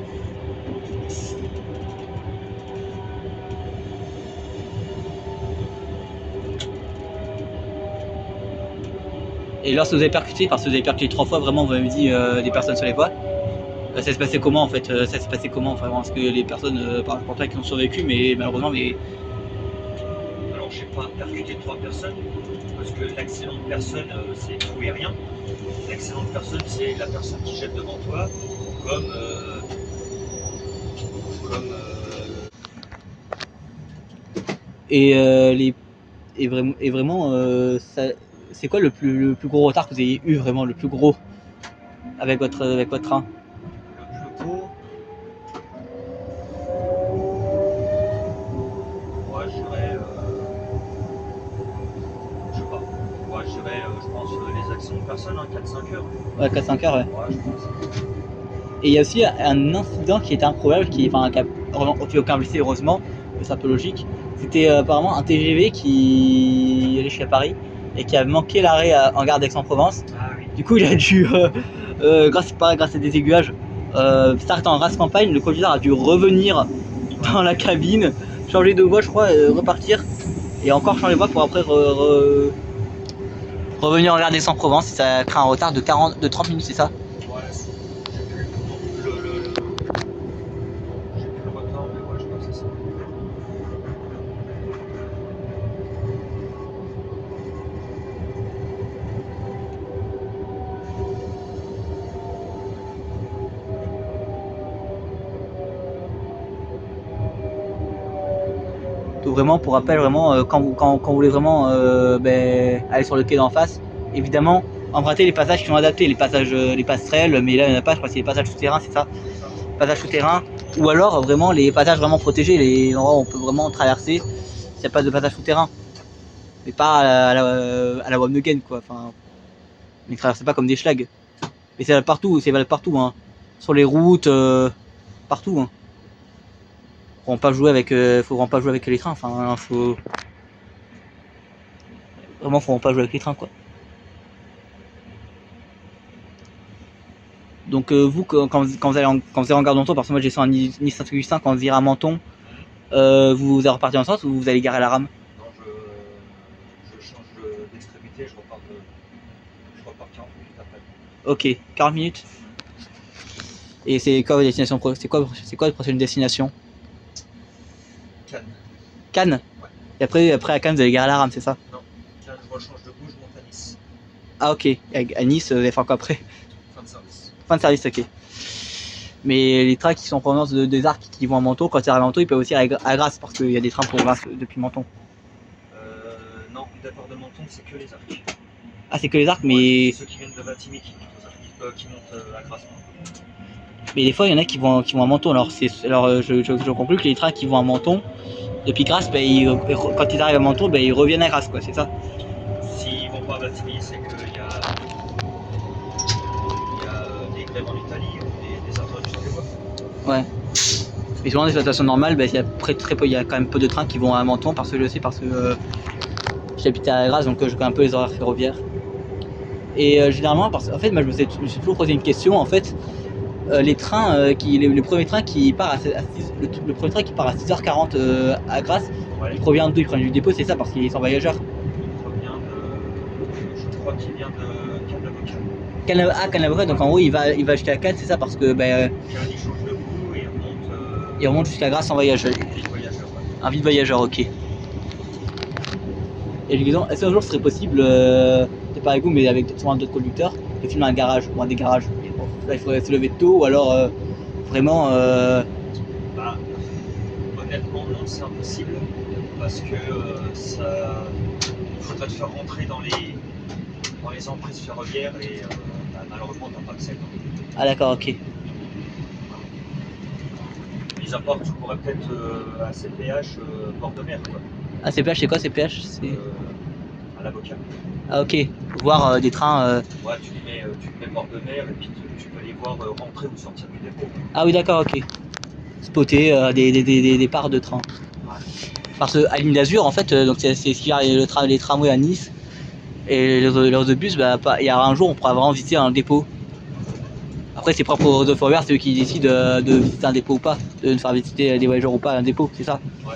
Et lorsque vous avez percuté, parce que vous avez percuté 3 fois, vraiment, vous m'avez dit des personnes sur les voies. Ça se passait comment en fait? Ça s'est passé comment vraiment? Est-ce que les personnes, je pense pas qu'ils ont survécu, mais malheureusement, Alors j'ai pas percuté 3 personnes, parce que l'accident de personne c'est tout et rien. L'accident de personne c'est la personne qui jette devant toi, comme et vraiment, c'est quoi le plus gros retard que vous ayez eu, vraiment le plus gros avec votre train? le plus gros. Moi je dirais, je sais pas. Moi je dirais, je pense les accidents de personne, 4-5 heures. Ouais, 4-5 heures, ouais. Ouais, je pense. Et il y a aussi un incident qui était improbable, qui a vraiment fait aucun blessé, heureusement, c'est un peu logique. C'était apparemment un TGV qui allait jusqu'à Paris et qui a manqué l'arrêt en gare d'Aix-en-Provence. Ah oui. Du coup, il a dû, grâce à des aiguillages, s'arrêter en race campagne. Le conducteur a dû revenir dans la cabine, changer de voie, je crois, repartir et encore changer de voie pour après revenir en gare d'Aix-en-Provence. Ça a créé un retard de 30 minutes, c'est ça? Ouais, j'ai plus le retard, mais ouais, je crois que c'est ça. Donc vraiment, pour rappel, vraiment, quand vous voulez vraiment aller sur le quai d'en face, évidemment, emprunter les passages qui sont adaptés, les passerelles, mais là il n'y en a pas, je crois que c'est les passages souterrains, c'est ça, passages souterrains, ou alors vraiment les passages vraiment protégés, les endroits où on peut vraiment traverser s'il n'y a pas de passage souterrain, mais pas à la Wamnegen quoi, enfin, ne traversez pas comme des schlags, mais c'est valable partout, hein. Sur les routes, partout, hein. Faut vraiment pas jouer avec, les trains, enfin, faut vraiment pas jouer avec les trains quoi. Donc vous, quand vous allez en gare de Menton, parce que moi j'ai sur un Nice Saint-Augustin, quand vous irez à Menton, vous allez repartir en sens ou vous allez garer à la rame? Non, je change d'extrémité, je repars 40 minutes après. Ok, 40 minutes. Et c'est quoi votre destination c'est quoi votre prochaine destination? Cannes. Cannes. Ouais. Et après à Cannes vous allez garer à la rame, c'est ça? Non, Cannes, je rechange de bouge, je monte à Nice. Ah ok, à Nice vous allez faire quoi après? Fin de service. Fin de service, ok. Mais les trains qui sont en provenance des Arcs qui vont à Menton, quand ils arrivent à Menton, ils peuvent aussi aller à Grasse parce qu'il y a des trains pour Grasse depuis Menton. Non, départ de Menton, c'est que les Arcs. Ah, c'est que les Arcs, mais. Ouais, ceux qui viennent de Vatimie qui montent à Grasse. Mais des fois, il y en a qui vont à Menton. Alors, je conclus que les trains qui vont à Menton, depuis Grasse, quand ils arrivent à Menton, ils reviennent à Grasse, quoi, c'est ça? S'ils vont pas à Vatimie, c'est qu'il y a des grèves en Italie ou des introductions des voies. Ouais. Mais souvent, dans les situations normales, il y a quand même peu de trains qui vont à Menton, parce que j'habite à Grasse, donc je connais un peu les horaires ferroviaires. Et généralement, en fait, moi, je me suis toujours posé une question, en fait. Les trains, le premier train qui part à 6h40 à Grasse, Ouais. il provient d'où? Il provient du dépôt, c'est ça, parce qu'il est sans voyageurs. Je crois qu'il vient de Cannes-la-Boca. Cannes-la-Boca, donc en gros il va jusqu'à Cannes, c'est ça, parce que Cannes, il change de bout et il remonte jusqu'à Grasse sans voyageur. Un vide voyageur, ok. Et est-ce qu'un jour ce serait possible, c'est pas avec vous, mais avec souvent d'autres conducteurs, de filmer un garage ou un dégarage? Là, il faudrait se lever tôt, ou alors vraiment. Bah, honnêtement, non, c'est impossible parce que il faudrait te faire rentrer dans les emprises ferroviaires et malheureusement, t'as pas accès. Ah, d'accord, ok. Mis à part, tu pourrais peut-être à CPH bord de mer, quoi. Ah, CPH, c'est quoi CPH? À la Boca. Ah, ok. Voir des trains. Ouais, tu les mets bord de mer et puis tu peux les voir rentrer ou sortir du dépôt. Ah, oui, d'accord, ok. Spotter des parts de train. Ouais. Parce qu'à Ligne d'Azur, en fait, donc c'est ce qui a les tramways à Nice et les autobus, il y a un jour on pourra vraiment visiter un dépôt. Après, c'est propre aux ferroviaires, c'est eux qui décident de visiter un dépôt ou pas, de ne faire visiter des voyageurs ou pas un dépôt, c'est ça? Ouais.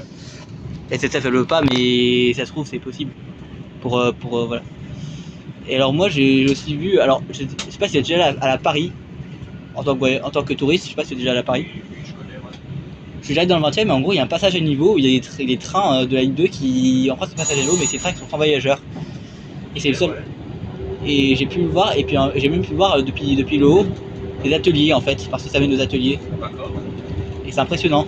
Et SNCF elle veut pas, mais ça se trouve c'est possible. Voilà. Et alors moi j'ai aussi vu, alors je sais pas si c'est déjà à la Paris en tant que touriste, je sais pas si c'est déjà à la Paris. Je connais, ouais. Je suis déjà dans le 20e, mais en gros il y a un passage à niveau où il y a des trains de la ligne 2 qui en France c'est passage à niveau, mais c'est des trains qui sont sans voyageurs. Et c'est le seul. Ouais. Et j'ai pu le voir, et puis j'ai même pu voir depuis le haut des ateliers en fait, parce que ça vient nos ateliers. D'accord. Et c'est impressionnant.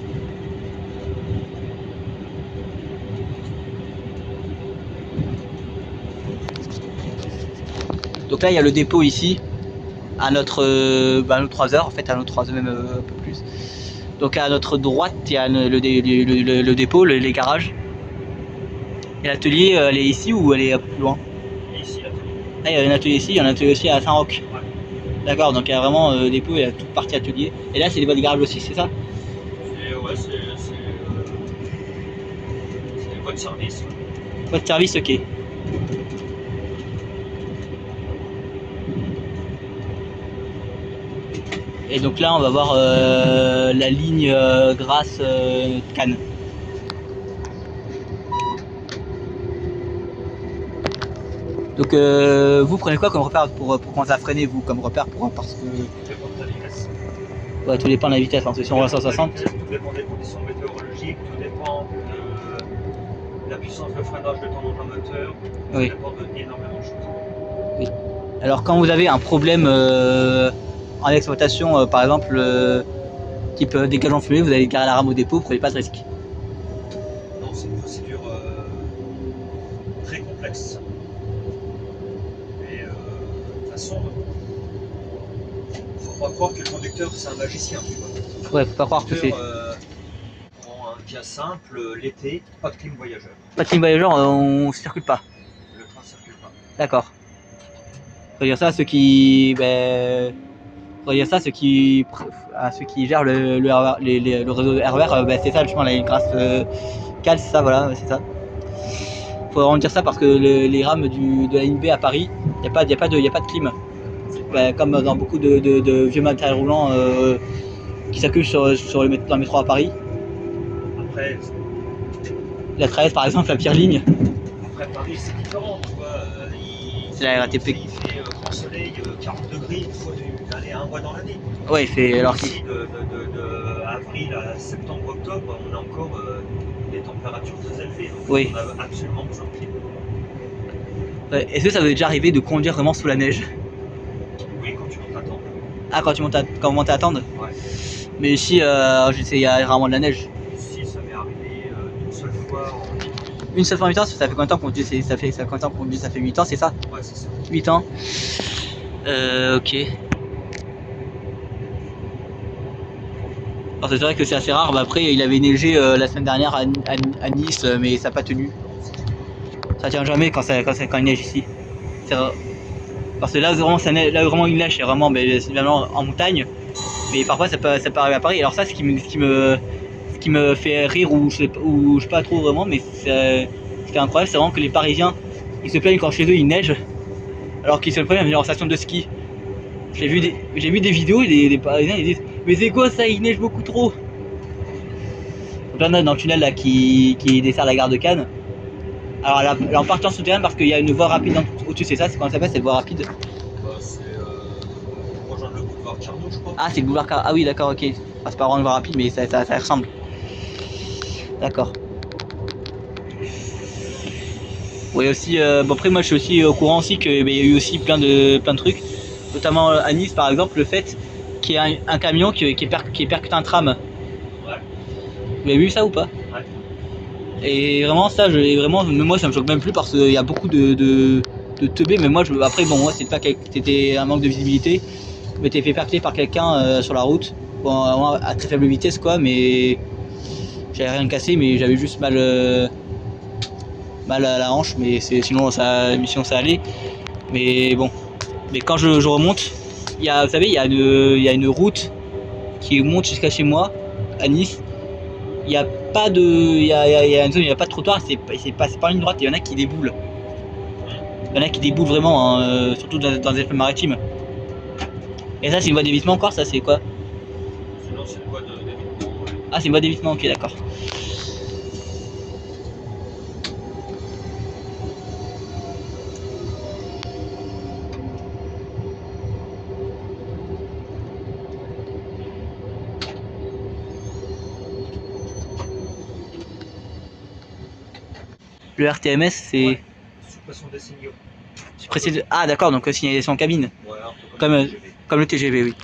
Donc là il y a le dépôt ici, à notre 3h en fait, à notre 3h même un peu plus. Donc à notre droite il y a le dépôt, les garages. Et l'atelier elle est ici ou elle est plus loin? Ici, l'atelier. Ah, il y a un atelier ici, il y a un atelier aussi à Saint-Roch. Ouais. D'accord, donc il y a vraiment dépôt, il y a toute partie atelier. Et là c'est des voies de garage aussi, c'est ça? Ouais, c'est des voies de service. Voie de service, ok. Et donc là on va voir la ligne Grasse-Cannes. Donc vous prenez quoi comme repère pour commencer à freiner, vous, comme repère parce que... Tout dépend de ta vitesse. Ouais, tout dépend de la vitesse, hein. Si on roule à 160. Tout dépend des conditions météorologiques, tout dépend de la puissance de freinage de ton engin moteur, Oui. tout dépend d'énormément de choses. Oui. Alors quand vous avez un problème en exploitation, par exemple type dégagement fumé, vous allez garer la rame au dépôt, vous prenez pas de risque. Non, c'est une procédure très complexe. Mais de toute façon, faut pas croire que le conducteur c'est un magicien, tu vois. Ouais, faut pas croire que c'est. Pour un cas simple, l'été, pas de clim voyageur. Pas de clim voyageur, on circule pas. Le train circule pas. D'accord. Faut dire ça à ceux qui. Ben, faut dire ça à ceux qui gèrent le réseau RER. Ben, c'est ça justement, la ligne Grasse Cal, c'est ça, voilà, c'est ça. Faut vraiment dire ça parce que les rames de la ligne B à Paris, il n'y a pas de clim. Ben, comme dans beaucoup de vieux matériels roulants qui circulent dans le métro à Paris. Après, La 13 par exemple, la pire ligne. après Paris c'est différent, tu vois. C'est la RATP. Il fait grand soleil, 40 degrés, il faut aller un mois dans l'année. Ouais, il fait. Alors Ici, de avril à septembre, octobre, on a encore des températures très élevées. Donc oui. On a absolument besoin de clim. Ouais. Est-ce que ça vous est déjà arrivé de conduire vraiment sous la neige? Oui, quand tu montes à Tende. Ah, quand vous montez à Tende? Ouais. Mais ici, il y a rarement de la neige. Ici, ça m'est arrivé une seule fois en 8 ans. Une seule fois en 8 ans, ça fait combien de temps qu'on conduit? Ça fait combien de temps qu'on conduit? Ça fait 8 ans, c'est ça? Ouais, c'est ça. 8 ans. Ok. Alors c'est vrai que c'est assez rare. Bah, après, il avait neigé la semaine dernière à Nice, mais ça n'a pas tenu. Ça tient jamais quand il neige ici. C'est rare. Parce que là vraiment, là vraiment il neige, c'est vraiment, en montagne. Mais parfois ça peut arriver à Paris. Alors ça, ce qui me fait rire ou je sais pas trop vraiment, mais ce qui est incroyable, c'est vraiment que les Parisiens, ils se plaignent quand chez eux il neige, alors qu'ils se plaignent à venir en station de ski. J'ai vu des vidéos et les Parisiens ils disent mais c'est quoi ça, il neige beaucoup trop. Donc là on est dans le tunnel là qui dessert la gare de Cannes. Alors là en partant souterraine parce qu'il y a une voie rapide au-dessus, c'est ça, c'est comment ça s'appelle cette voie rapide? Bah, c'est pour rejoindre le boulevard Carnot, je crois. Ah, c'est le boulevard Carnot. Ah oui, d'accord, ok. Enfin, c'est pas vraiment une voie rapide, mais ça ressemble. D'accord. Oui, aussi. Bon, après, moi, je suis aussi au courant aussi qu'il y a eu aussi plein de trucs, notamment à Nice, par exemple, le fait qu'il y ait un camion qui percute un tram. Ouais. Vous avez vu ça ou pas? Ouais. Et vraiment, ça, moi, ça me choque même plus parce qu'il y a beaucoup de teubés, mais moi, après, bon, moi, c'était un manque de visibilité. Je m'étais fait percuter par quelqu'un sur la route, bon, à très faible vitesse, quoi, mais j'avais rien cassé, mais j'avais juste mal à la hanche, mais sinon ça allait. Mais bon, mais quand je remonte, vous savez, il y a une route qui monte jusqu'à chez moi, à Nice. Il y a pas de, il y a une zone, il n'y a pas de trottoir, c'est pas une ligne droite, il y en a qui déboulent. Il y en a qui déboulent vraiment, hein, surtout dans les Alpes-Maritimes. Et ça, c'est une voie d'évitement encore, ça c'est quoi? Sinon, c'est une voie d'évitement. Ouais. Ah, c'est une voie d'évitement, ok, d'accord. Le RTMS, c'est. Ouais. Suppression des signaux. Ah, d'accord, donc signalisation en cabine. Ouais, un peu comme le TGV, oui.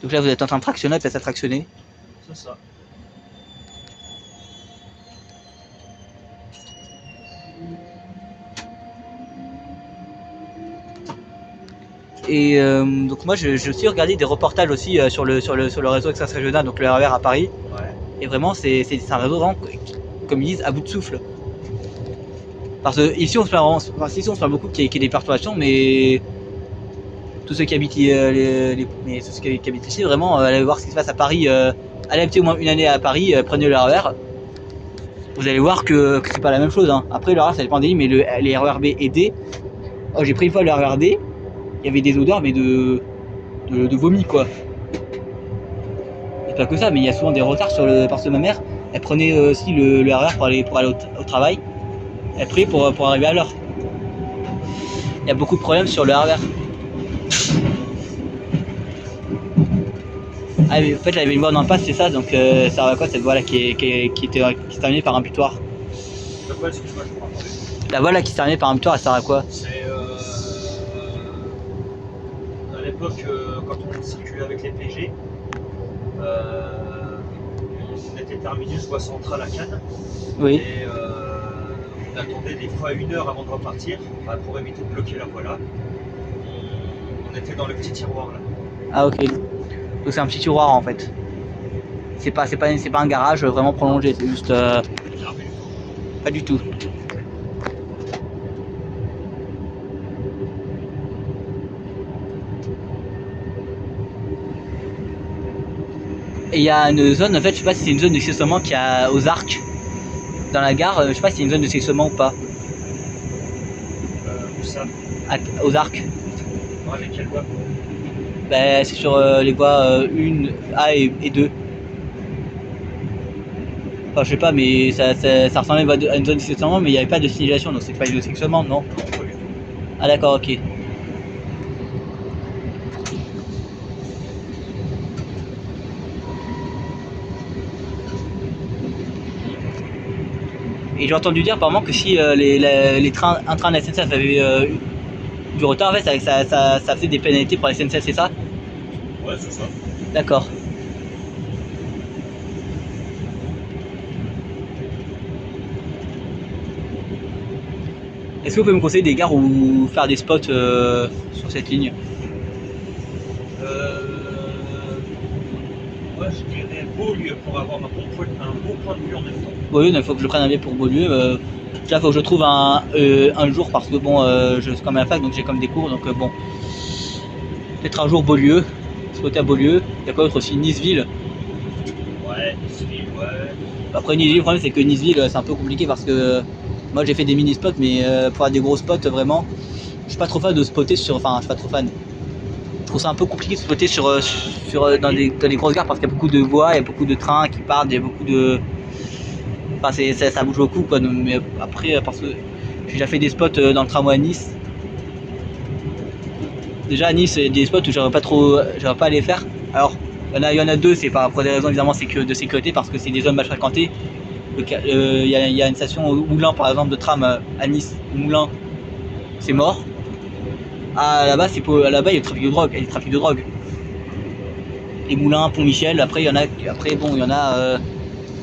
Donc là, vous êtes en train de tractionner, peut-être à tractionner. C'est ça. Et donc moi, j'ai aussi regardé des reportages aussi sur le réseau extra-régional, donc le RER à Paris. Ouais. Et vraiment, c'est un réseau vraiment, comme ils disent, à bout de souffle. Parce que ici, on se plaint beaucoup qu'il y ait des perturbations, mais tous ceux qui habitent, ici, vraiment, allez voir ce qui se passe à Paris. Allez habiter au moins une année à Paris, prenez le RER. Vous allez voir que c'est pas la même chose. Hein. Après, le RER, ça dépend des lignes, mais les RER B et D. Oh, j'ai pris une fois le RER D, il y avait des odeurs, mais de vomi, quoi. Et pas que ça, mais il y a souvent des retards parce que ma mère, elle prenait aussi le RER pour aller au travail. Elle prenait pour arriver à l'heure. Il y a beaucoup de problèmes sur le RER. Ah, mais en fait, il y avait une voie en impasse, c'est ça, donc ça va quoi cette voie là qui se terminait par un butoir? Excuse-moi, je comprends pas. La voie là qui se terminait par un butoir, elle sert à quoi? C'est à l'époque, quand on circulait avec les PG, on était terminus voie centrale à Cannes. Oui. Et on attendait des fois 1 heure avant de repartir, bah, pour éviter de bloquer la voie là. On était dans le petit tiroir là. Ah ok. Donc c'est un petit tiroir en fait. C'est pas un garage vraiment prolongé, c'est juste pas du tout. Et il y a une zone, en fait, je sais pas si c'est une zone de stationnement qu'il y a aux Arcs dans la gare, je sais pas si c'est une zone de stationnement ou pas. Où ça? Aux Arcs. Avec quelle voie? Ben, c'est sur les voies 1A et 2. Enfin, je sais pas, mais ça ressemblait à une zone de stationnement, mais il n'y avait pas de signalisation, donc c'est pas une zone de stationnement, non? Non, pas du tout. Ah d'accord, ok. Et j'ai entendu dire apparemment que si un train de la SNCF avait du retard, en fait, ça faisait des pénalités pour la SNCF, c'est ça? Ouais, c'est ça. D'accord. Est-ce que vous pouvez me conseiller des gares ou faire des spots sur cette ligne? Moi, je dirais Beaulieu pour avoir un bon point de vue en même temps. Beaulieu, il faut que je prenne un billet pour Beaulieu. Là, il faut que je trouve un jour parce que bon, je suis quand même à la fac, donc j'ai comme des cours, donc bon. Peut-être un jour Beaulieu, spotter à Beaulieu. Il y a quoi d'autre aussi? Niceville. Ouais, Niceville, ouais. Après Niceville, le problème c'est que Niceville c'est un peu compliqué parce que moi j'ai fait des mini spots, mais pour avoir des gros spots vraiment, je suis pas trop fan de spotter sur. Enfin, je suis pas trop fan. Je trouve ça un peu compliqué de spotter dans des grosses gares parce qu'il y a beaucoup de voies, il y a beaucoup de trains qui partent, il y a beaucoup de. Enfin, ça bouge beaucoup quoi. Mais après, parce que j'ai déjà fait des spots dans le tramway à Nice. Déjà à Nice, il y a des spots où j'aurais pas à les faire. Alors, il y en a deux, c'est pas pour des raisons évidemment de sécurité parce que c'est des zones mal fréquentées. Il y a une station au Moulin par exemple de tram à Nice. Moulin, c'est mort. Là-bas, là-bas il y a le trafic de drogue. Il y a le trafic de drogue. Les Moulins, Pont-Michel. Après, il y en a.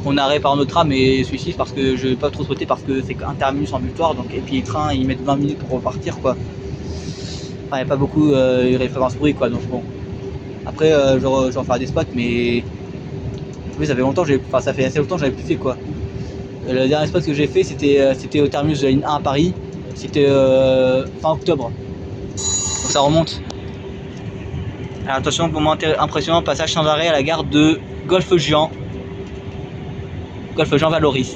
On arrête par notre tram et celui-ci parce que je vais pas trop sauter parce que c'est un terminus en butoir. Donc, et puis les trains ils mettent 20 minutes pour repartir quoi. Enfin, il n'y a pas beaucoup de références bruit quoi. Donc bon. Après, je vais en faire des spots, mais oui, ça fait longtemps. Ça fait assez longtemps que j'avais plus fait quoi. Le dernier spot que j'ai fait, c'était au terminus de la ligne 1 à Paris. C'était fin octobre. Donc ça remonte. Alors attention, moment impressionnant, passage sans arrêt à la gare de Golfe-Juan. Golfe-Juan Valoris.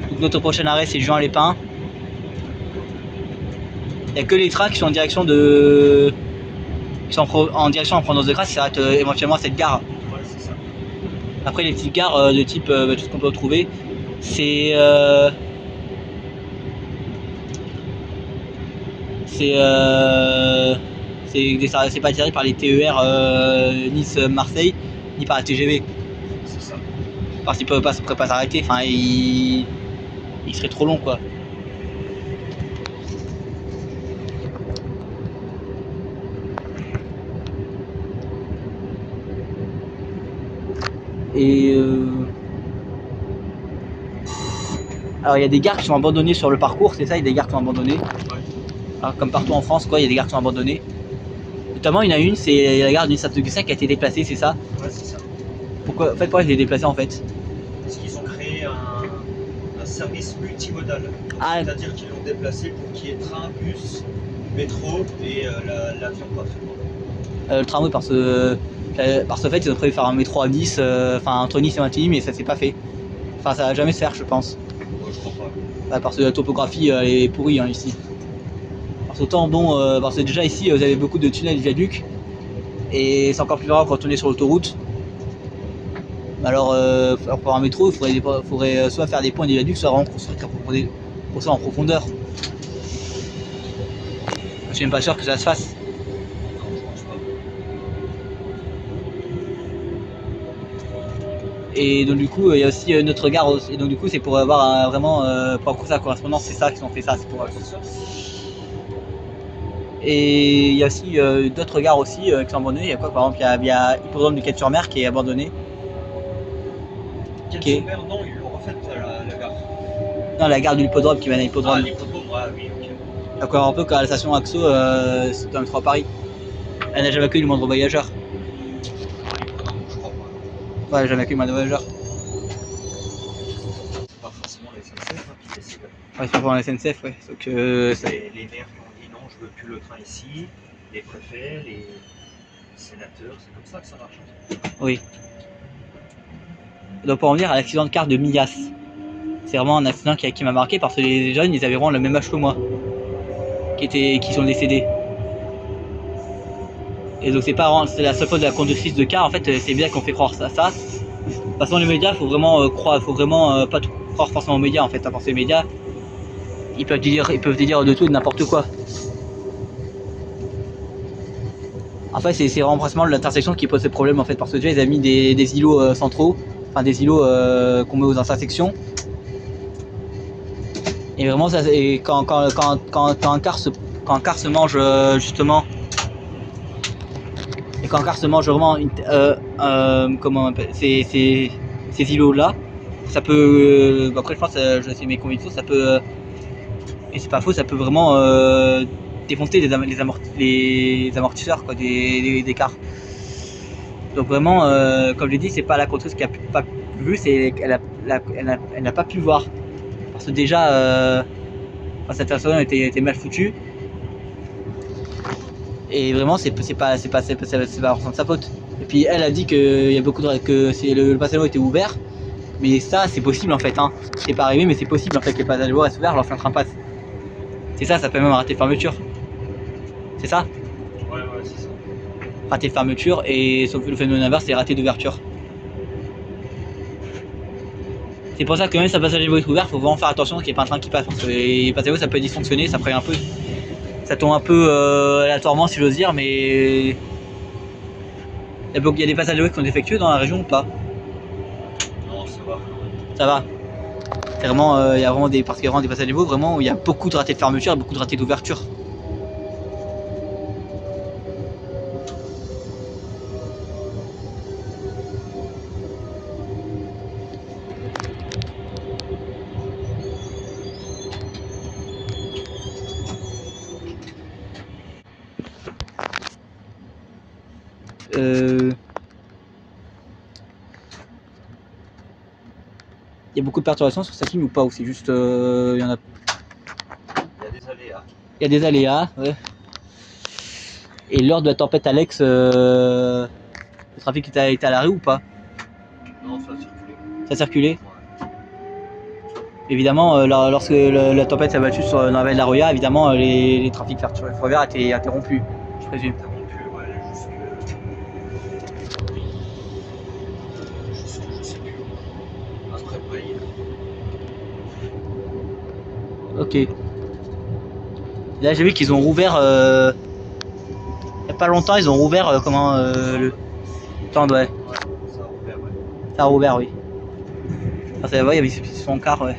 Donc notre prochain arrêt c'est Juan-les-Pins. Il n'y a que les trains qui sont en direction de. Qui sont en direction en provenance de Grasse qui s'arrêtent éventuellement à cette gare. Ouais, c'est ça. Après les petites gares de type tout ce qu'on peut retrouver, c'est pas attiré par les TER Nice-Marseille ni par la TGV. C'est ça. Parce qu'ils pourraient pas s'arrêter, enfin il serait trop long quoi. Et alors il y a des gares qui sont abandonnées sur le parcours, c'est ça, il y a des gares qui sont abandonnées. Ouais. Alors, comme partout en France quoi, il y a des gares qui sont abandonnées. Notamment il y en a une, c'est la gare du Nice-Saint-Augustin qui a été déplacée, c'est ça? Ouais, c'est ça. Pourquoi elle est déplacée en fait? Parce qu'ils ont créé un service multimodal. Ah. C'est-à-dire qu'ils l'ont déplacé pour qu'il y ait train, bus, métro et l'avion pas très loin. Le tramway parce que fait ils ont prévu faire un métro à Nice, entre Nice et Montigny, mais ça s'est pas fait. Enfin ça va jamais se faire je pense. Moi je crois pas. Parce que la topographie est pourrie hein, ici. Parce qu'autant bon, parce que déjà ici vous avez beaucoup de tunnels et de viaducs et c'est encore plus grave quand on est sur l'autoroute. Alors pour un métro il faudrait soit faire des ponts et des viaducs, soit vraiment construire pour ça en profondeur. Je suis même pas sûr que ça se fasse. Non, je pense pas. Et donc du coup il y a aussi notre gare aussi. Et donc du coup c'est pour avoir vraiment pour avoir sa correspondance, c'est ça qu'ils ont fait ça, c'est pour ça. Et il y a aussi d'autres gares aussi qui sont abandonnées. Il y a quoi par exemple, il y a Hippodrome du Quai-sur-Mer qui est abandonné. Week-end Ok. Super, non, ils l'ont refait la gare. Non, la gare de l'hippodrome qui mène à Ah, l'hippodrome. l'hippodrome, ah oui, ok. Donc un peu comme la station Axo, c'est dans le métro à Paris. Elle n'a jamais accueilli le moindre voyageur. Non, je crois pas. Ouais, elle n'a jamais accueilli le moindre voyageur. Pas forcément la SNCF, hein, puis c'est Ouais, c'est pas pour la SNCF, ouais. Donc, les maires qui ont dit non, je veux plus le train ici, les préfets, les sénateurs, c'est comme ça que ça marche. oui. Donc pour en venir à l'accident de car de Mias. C'est vraiment un accident qui m'a marqué parce que les jeunes, ils avaient vraiment le même âge que moi. Qui sont décédés. Et donc c'est pas vraiment, c'est la seule faute de la conductrice de car, en fait c'est bien qu'on fait croire ça. De toute façon les médias, faut vraiment croire, faut vraiment pas tout croire forcément aux médias en fait. Parce que les médias, ils peuvent te dire de tout et de n'importe quoi. En fait c'est vraiment principalement l'intersection qui pose ce problème en fait, parce que déjà ils ont mis des îlots centraux, enfin des îlots qu'on met aux intersections. Et vraiment ça, et quand un car se mange justement, et quand un car se mange vraiment comment on appelle, ces îlots là, ça peut après je pense je sais mes convictions, ça peut et c'est pas faux, ça peut vraiment défoncer les amortisseurs quoi, des cars. Donc vraiment comme je l'ai dit, c'est pas la conductrice qui a pas vu, c'est qu'elle n'a pas pu voir parce que déjà cette personne était mal foutue. Et vraiment c'est pas forcément de sa faute. Et puis elle a dit que le passage à niveau était ouvert, mais ça c'est possible en fait, hein. C'est pas arrivé mais c'est possible en fait que le passage à niveau reste ouvert lorsqu'un train passe. C'est ça peut même rater fermeture. C'est ça? Ouais, c'est ça. Rater fermeture, et sauf que le phénomène inverse c'est rater d'ouverture. C'est pour ça que même si un passage à niveau est ouvert, faut vraiment faire attention qu'il n'y ait pas un train qui passe, parce que les passages à niveau ça peut dysfonctionner, ça prévient un peu. Ça tombe un peu aléatoirement si j'ose dire, mais il y a des passages à niveau qui sont défectueux dans la région ou pas? Non, ça va. Ça va. C'est vraiment, il y a vraiment parce qu'il y a vraiment des passages à niveau vraiment où il y a beaucoup de ratés de fermeture et beaucoup de ratés d'ouverture. Il y a beaucoup de perturbations sur cette ligne ou pas? Ou c'est juste. Il y en a. Il y a des aléas. Il y a des aléas, ouais. Et lors de la tempête Alex, le trafic était à l'arrêt ou pas? Non, ça a circulé. Ça a circulé? Ouais. Évidemment, lorsque la tempête s'est abattue dans la vallée de la Roya, évidemment, les trafics ferroviaires étaient interrompus, je présume. Interrompu, ouais, jusque je sais plus. Après Paris. Ok. Là, j'ai vu qu'ils ont rouvert. Il n'y a pas longtemps, ils ont rouvert le. Tendre, ouais. Ouais, ça a ouvert, ouais. Ça a rouvert, oui. Enfin, ça va, il y avait son car, ouais.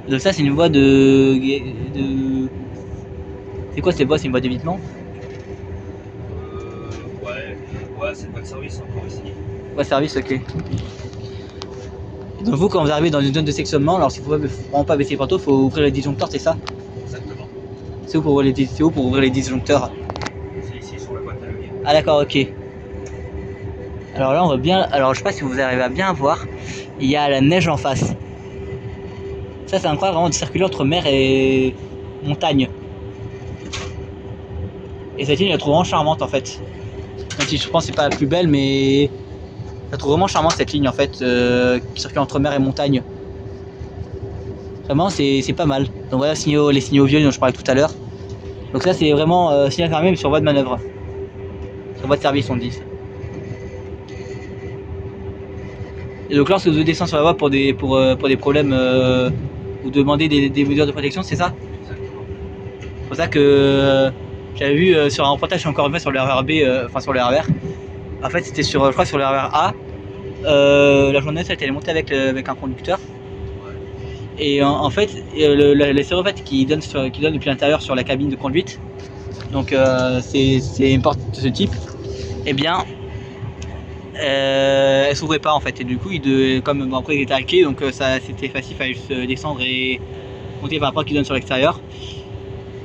Donc, ça, c'est une voie de. C'est quoi cette voie? C'est une voie d'évitement? Ouais, c'est pas de service encore ici. Voie de service, ok. Donc, vous, quand vous arrivez dans une zone de sectionnement, alors s'il ne faut vraiment pas baisser les poteaux, il faut ouvrir les disjoncteurs, c'est ça? Exactement. C'est où pour ouvrir les disjoncteurs? C'est ici sur la boîte à levier. Ah, d'accord, ok. Alors là, on va bien. Alors, je sais pas si vous arrivez à bien voir, il y a la neige en face. Ça, c'est incroyable, vraiment de circuler entre mer et montagne. Et cette ligne, je la trouve vraiment charmante en fait. Même si je pense que c'est pas la plus belle, mais je la trouve vraiment charmante cette ligne en fait, qui circule entre mer et montagne. Vraiment, c'est pas mal. Donc voilà les signaux vieux dont je parlais tout à l'heure. Donc ça, c'est vraiment signal fermé, mais sur voie de manœuvre. Sur voie de service, on dit. Et donc lorsque vous descendez sur la voie pour des problèmes, vous demandez des mesures de protection, c'est ça? Exactement. C'est pour ça que j'avais vu sur un reportage encore une fois sur le RER B, enfin sur le RER. En fait, c'était je crois sur le RER A. La journaliste elle était montée avec un conducteur. Et en fait, les serre-fêtes qui donnent depuis l'intérieur sur la cabine de conduite, donc c'est une porte de ce type, et bien elle s'ouvrait pas en fait. Et du coup, comme bon, après il était à clé, donc ça c'était facile, il fallait juste descendre et monter par la porte qui donne sur l'extérieur.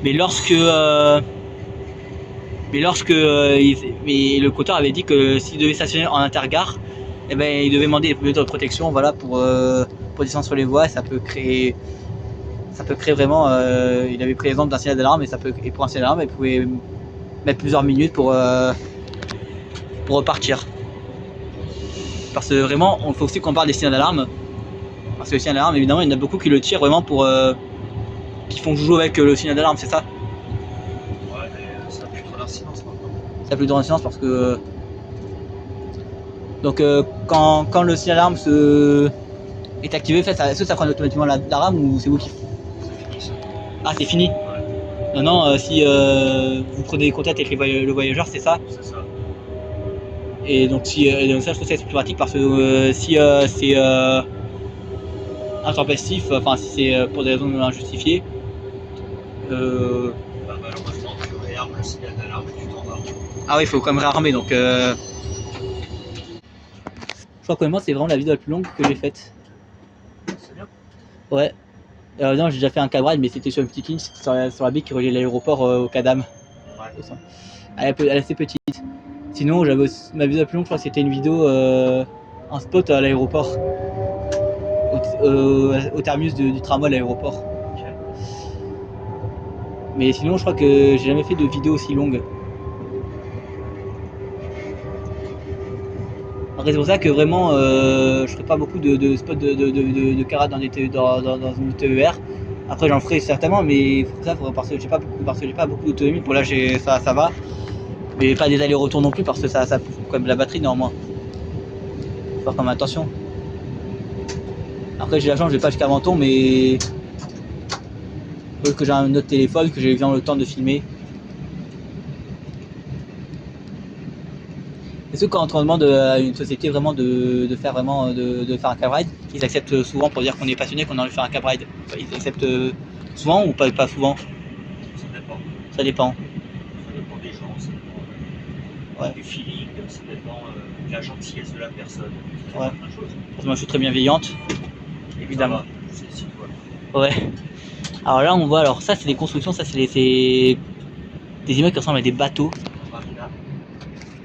Mais lorsque mais le compteur avait dit que s'il devait stationner en intergare, eh ben, il devait demander des mesures de protection, voilà, pour descendre sur les voies. Ça peut créer vraiment. Il avait pris l'exemple d'un signal d'alarme et pour un signal d'alarme, il pouvait mettre plusieurs minutes pour repartir. Parce que vraiment, il faut aussi qu'on parle des signaux d'alarme. Parce que le signal d'alarme, évidemment, il y en a beaucoup qui le tirent vraiment pour qui font jouer avec le signal d'alarme, c'est ça? Ouais, mais ça n'a plus trop d'incidence maintenant. Ça n'a plus d'incidence parce que donc quand le signal d'alarme est activé, est-ce que ça prend automatiquement l'alarme ou c'est vous qui... C'est fini ça. Ah, c'est fini. Ouais. Non, si vous prenez contact avec le voyageur, c'est ça. C'est ça. Et donc, donc ça, je trouve que c'est plus pratique parce que si c'est intempestif, enfin si c'est pour des raisons injustifiées, Bah, malheureusement, tu réarmes le signal d'alarme et tu t'en vas. ah oui, il faut quand même réarmer. Donc, je crois que moi, c'est vraiment la vidéo la plus longue que j'ai faite. C'est bien. Ouais. Non, j'ai déjà fait un cabride, mais c'était sur une petite ligne, c'était sur la baie qui reliait l'aéroport au Cadam. Ouais. Elle est assez petite. Sinon, ma vidéo la plus longue, je crois que c'était une vidéo, un spot à l'aéroport, au terminus du tramway à l'aéroport. Ok. Mais sinon, je crois que j'ai jamais fait de vidéo aussi longue. Après, c'est pour ça que vraiment, je ferai pas beaucoup de spots de carades dans une TER. Après, j'en ferai certainement, mais parce que j'ai pas beaucoup d'autonomie. Pour là, ça va. Mais pas des allers-retours non plus parce que ça bouffe quand même la batterie néanmoins. Faut faire quand même attention. Après, j'ai la chance, je vais pas jusqu'à Menton, mais que j'ai un autre téléphone, que j'ai bien le temps de filmer. Est-ce que quand on demande à une société vraiment de faire un cab ride, ils acceptent souvent pour dire qu'on est passionné, qu'on a envie de faire un cab ride? Ils acceptent souvent ou pas souvent? Ça dépend. Ça dépend. Ça dépend des gens, ça dépend du feeling, ça dépend de la gentillesse de la personne. Ça Ouais. dépend de plein de choses. Parce que moi je suis très bienveillante, évidemment. C'est si toi. Ouais. Alors là on voit, alors ça c'est des constructions, ça c'est des immeubles qui ressemblent à des bateaux. La marina.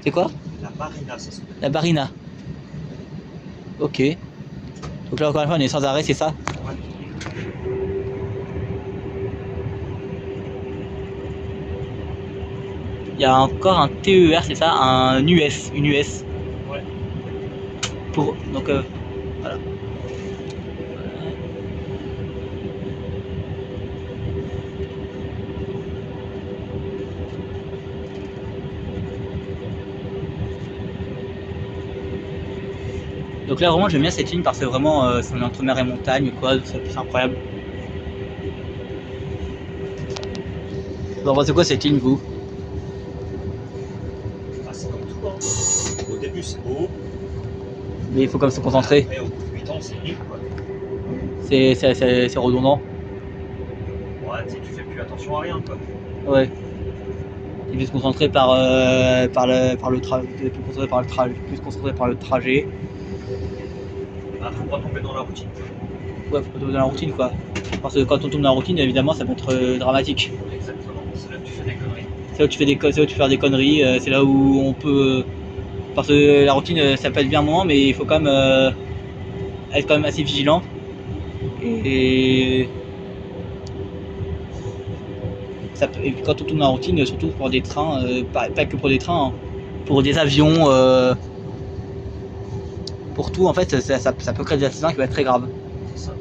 C'est quoi? La marina, ça s'appelle. La barina. Ok. Donc là encore une fois on est sans arrêt, c'est ça? Ouais. Il y a encore un TER, c'est ça? Une US. Ouais. Donc voilà. Donc là vraiment j'aime bien cette ligne parce que vraiment c'est entre mer et montagne quoi, c'est incroyable. Vous en pensez quoi cette ligne vous? Ah, c'est comme tout, hein. Au début c'est beau. Mais il faut quand même se concentrer. Mais au bout de 8 ans c'est nul quoi. C'est redondant. Ouais, tu fais plus attention à rien quoi. Ouais. Il faut se concentrer plus concentré par le trajet. Ah, faut pas tomber dans la routine. Ouais, faut pas tomber dans la routine quoi. Parce que quand on tombe dans la routine, évidemment ça peut être dramatique. Exactement, c'est là que tu fais des conneries. C'est là où tu fais des conneries, c'est là où on peut. Parce que la routine ça peut être bien un moment, mais il faut quand même être quand même assez vigilant. Et puis quand on tourne dans la routine, surtout pour des trains, pas que pour des trains, hein, pour des avions, pour tout en fait, ça peut créer des accidents qui peuvent être très graves. C'est ça.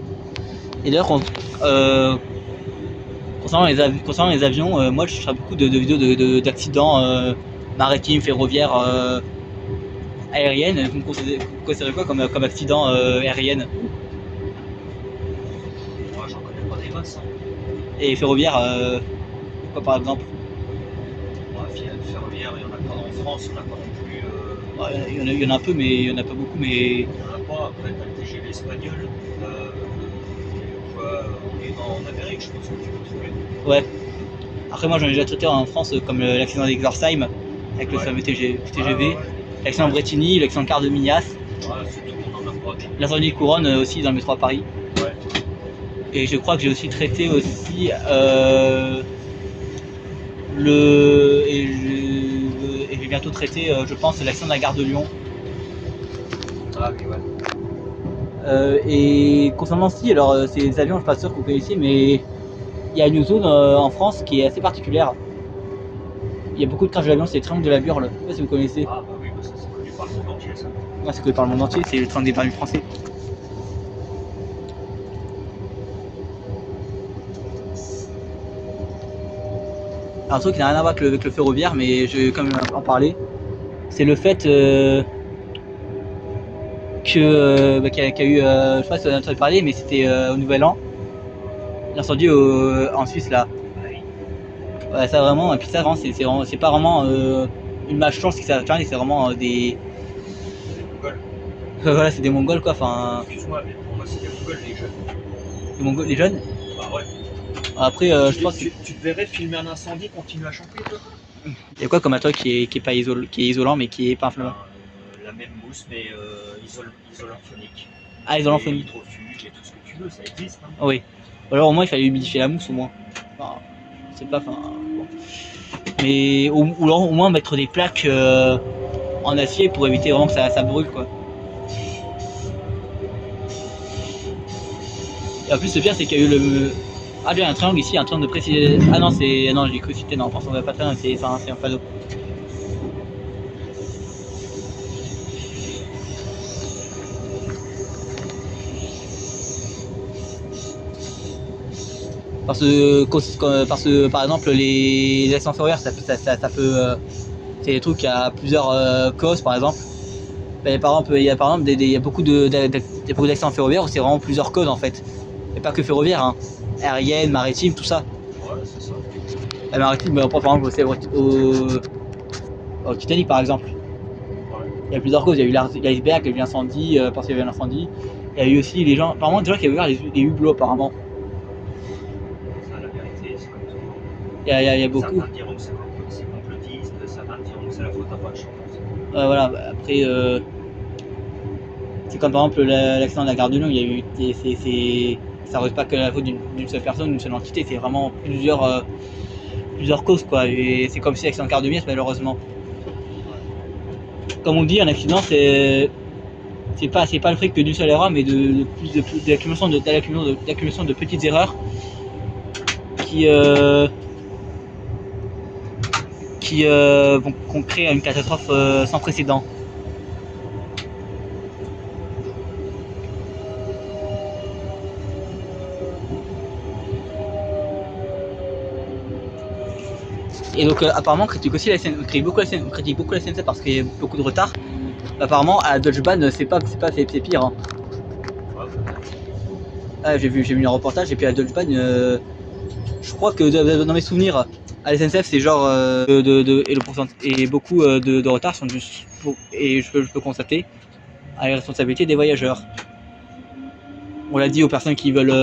Et d'ailleurs, concernant les avions, moi je ferai beaucoup de vidéos d'accidents maritimes, ferroviaires, aériennes. Vous considérez quoi comme accident aérien? Moi j'en connais pas des masses. Hein. Et ferroviaire, quoi par exemple? Ferroviaire, il y en a pas en France, il y en a pas non plus. Il y en a un peu, mais il y en a pas beaucoup. Mais il y en a pas. Après, t'as le TGV espagnol. On est en Amérique, je pense que tu peux trouver. ouais. Après, moi j'en ai déjà traité en France comme l'accident d'Exersheim avec le fameux TGV. l'accident de Bretigny, l'accident de Gare de Mignas, Voilà, surtout qu'on en a pas. l'incendie de Couronne aussi dans le métro à Paris. Ouais. Et je crois que j'ai aussi traité aussi et je vais bientôt traiter, je pense, l'accident de la gare de Lyon. Ah oui, ouais. Et concernant si, alors ces avions, je suis pas sûr que vous connaissiez, mais il y a une zone en France qui est assez particulière. Il y a beaucoup de crash d'avions, c'est le triangle de la Burle. Je sais pas si vous connaissez. Ah bah oui, bah ça c'est connu par le monde entier ça. Ouais, c'est connu par le monde entier, c'est le triangle des Bermudes français. Un truc qui n'a rien à voir avec le ferroviaire, mais je vais quand même en parler. C'est le fait qu'il y a eu, je sais pas si vous en avez entendu parler, mais c'était au Nouvel An, l'incendie en Suisse là. Ah oui. Ouais, ça vraiment, et puis ça vraiment, c'est pas vraiment une malchance qui ça c'est vraiment des. Les Mongols. Voilà, c'est des Mongols quoi, enfin. Excuse-moi, mais pour moi c'est des Mongols les jeunes. Les jeunes. Bah ouais. Après, je pense que. Tu te verrais filmer un incendie, continuer à chanter toi? Il y a quoi comme matériau qui est pas qui est isolant mais qui est pas inflammable? La même mousse mais isolant phonique. Ah, isolant Et phonique. hydrofuge et tout ce que tu veux, ça existe. Hein. Oui. Ou alors au moins il fallait humidifier la mousse au moins. Enfin, je sais pas, enfin. Bon. Mais ou alors au moins mettre des plaques en acier pour éviter vraiment que ça brûle quoi. Et en plus le pire c'est qu'il y a eu le. Ah il y a un triangle ici, un triangle de précision. Ah non c'est. Non j'ai cru citer, non, on va pas très loin, c'est un panneau. Parce que par exemple les accidents ferroviaires ça peut c'est des trucs qui a plusieurs causes par exemple. Ben, par exemple il y a beaucoup d'accidents ferroviaires où c'est vraiment plusieurs causes en fait. Et pas que ferroviaire, hein. Aérienne, maritime, tout ça. Ouais, c'est ça. La maritime, on prend par exemple au Titanic par exemple. Ouais. Il y a plusieurs causes, il y a eu l'iceberg, il y a eu l'incendie, parce qu'il y avait un incendie. Il y a eu aussi les gens, apparemment des gens qui avaient ouvert les hublots apparemment. Ça, la vérité, c'est comme toujours. Il y a beaucoup. Certains diront que c'est complotiste, certains diront que c'est la faute à pas de chance. Voilà, bah, après, c'est comme par exemple l'accident de la gare de Lyon, il y a eu, ça n'arrive pas que la faute d'une seule personne, d'une seule entité, c'est vraiment plusieurs causes quoi. Et c'est comme si l'accident de gare de Miette malheureusement. Comme on dit, un accident c'est pas le fait que d'une seule erreur, mais de l'accumulation de petites erreurs vont créer une catastrophe sans précédent. Et donc apparemment on critique aussi on critique beaucoup la SNCF parce qu'il y a beaucoup de retard. Apparemment à Deutsche Bahn c'est pire. Hein. Ah, j'ai vu un reportage et puis à Deutsche Bahn, je crois que dans mes souvenirs à la SNCF c'est genre et beaucoup de retards sont juste et je peux constater à la responsabilité des voyageurs. On l'a dit aux personnes qui veulent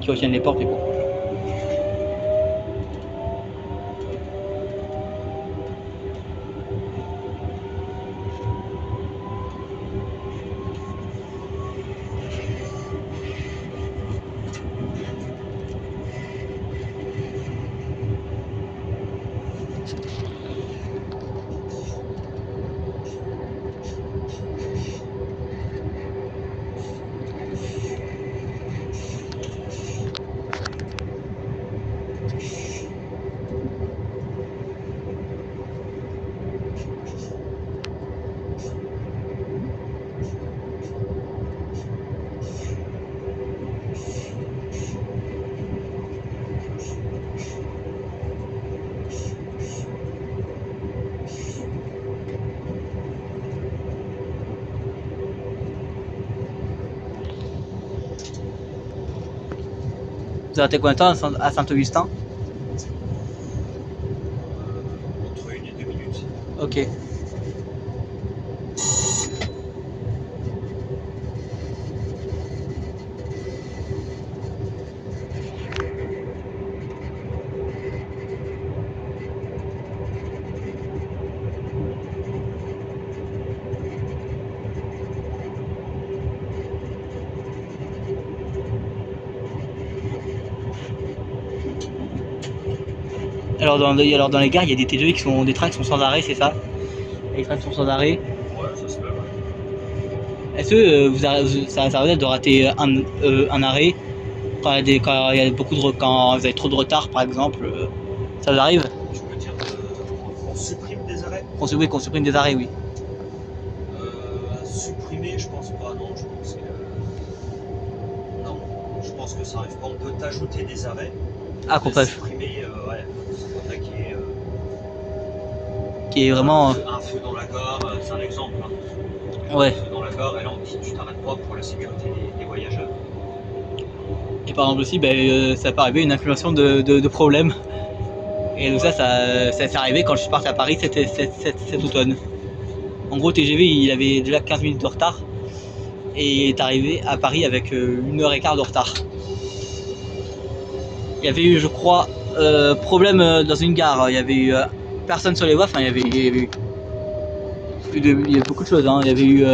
qui retiennent les portes et bon. Vous arrêtez combien de temps à Saint-Augustin? Entre 1 et 2 minutes. Ok. Alors dans les gares, il y a des TGV qui sont des trains qui sont sans arrêt, c'est ça? Les trains qui sont sans arrêt. Ouais, ça se peut, ouais. Est-ce que ça arrive de rater un arrêt quand il y a quand vous avez trop de retard, par exemple, ça vous arrive? Tu veux dire qu'on supprime des arrêts? Oui, qu'on supprime des arrêts, oui. Supprimer, je pense pas, non, je pense que. Non, je pense que ça arrive pas. On peut t'ajouter des arrêts. Ah, qu'on peut. Supprimer, ouais, faudrait qu'il y ait. Qui est vraiment. Un feu dans la gare, c'est un exemple. Hein. Ouais. Un feu dans la gare, et là on dit tu t'arrêtes pas pour la sécurité des voyageurs. Et par exemple aussi, ça peut arriver une accumulation de problèmes. Et donc ça s'est arrivé quand je suis parti à Paris cet automne. En gros, TGV, il avait déjà 15 minutes de retard. Et il est arrivé à Paris avec 1h15 de retard. Il y avait eu, je crois, problème dans une gare. Il y avait eu personne sur les voies. Enfin, il y avait eu beaucoup de choses. Hein. Il y avait eu...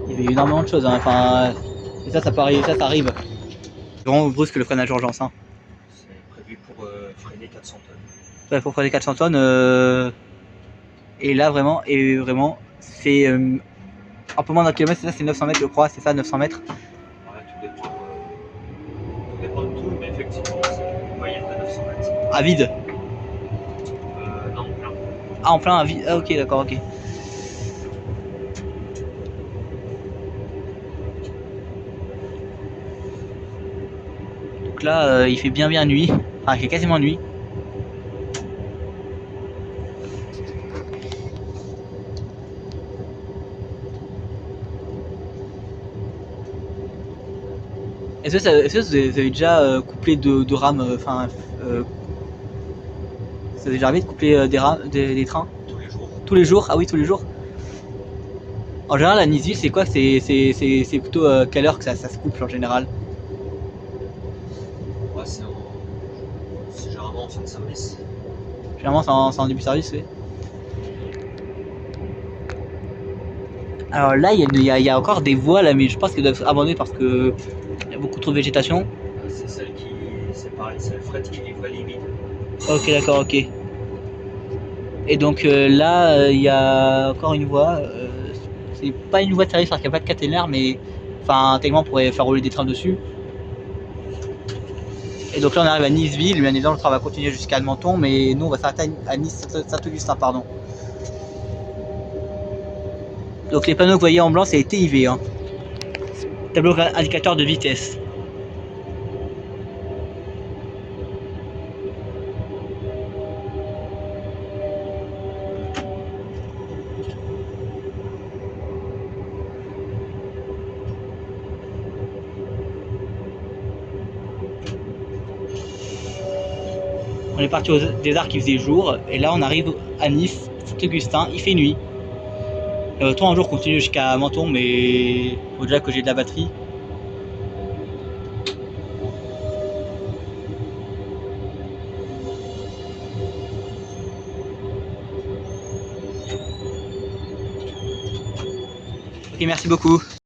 il y avait eu énormément de choses. Hein. Enfin, et ça arrive. C'est vraiment brusque le freinage d'urgence. Hein. C'est prévu pour freiner 400 tonnes. Ouais, pour freiner 400 tonnes. Et là, vraiment, c'est un peu moins d'un kilomètre. C'est ça, c'est 900 mètres, je crois. C'est ça, 900 mètres. Ouais, tout dépend de tout, mais effectivement, c'est une moyenne de 900 mètres. À vide? Non, plein. Ah, en plein à vide. Ah, ok, d'accord, ok. Donc là, il fait bien nuit. Enfin, il fait quasiment nuit. Est-ce que vous avez déjà couplé de rames, ça vous est déjà arrivé de coupler des trains? Tous les jours. Tous les jours? Ah oui, tous les jours. En général, à Nice-Ville, c'est quoi? C'est plutôt quelle heure que ça se coupe en général? Ouais, c'est généralement en fin de service. Généralement, c'est en début de service, oui. Alors là, il y a encore des voies là, mais je pense qu'elles doivent être abandonnées parce que il y a beaucoup trop de végétation. C'est celle qui. C'est pareil, c'est le fret qui livre les vides. Ok, d'accord, ok. Et donc là, il y a encore une voie. C'est pas une voie de service parce qu'il n'y a pas de caténaire, mais enfin, techniquement, on pourrait faire rouler des trains dessus. Et donc là, on arrive à Niceville. Bien évidemment, le train va continuer jusqu'à Menton, mais nous, on va s'arrêter à Nice Saint-Augustin, pardon. Donc les panneaux que vous voyez en blanc, c'est les TIV. Hein. Tableau indicateur de vitesse. On est parti des Arcs, il faisait jour, et là on arrive à Nice, Saint-Augustin, il fait nuit. Le train un jour continue jusqu'à Menton, mais il faut déjà que j'ai de la batterie. Ok, merci beaucoup.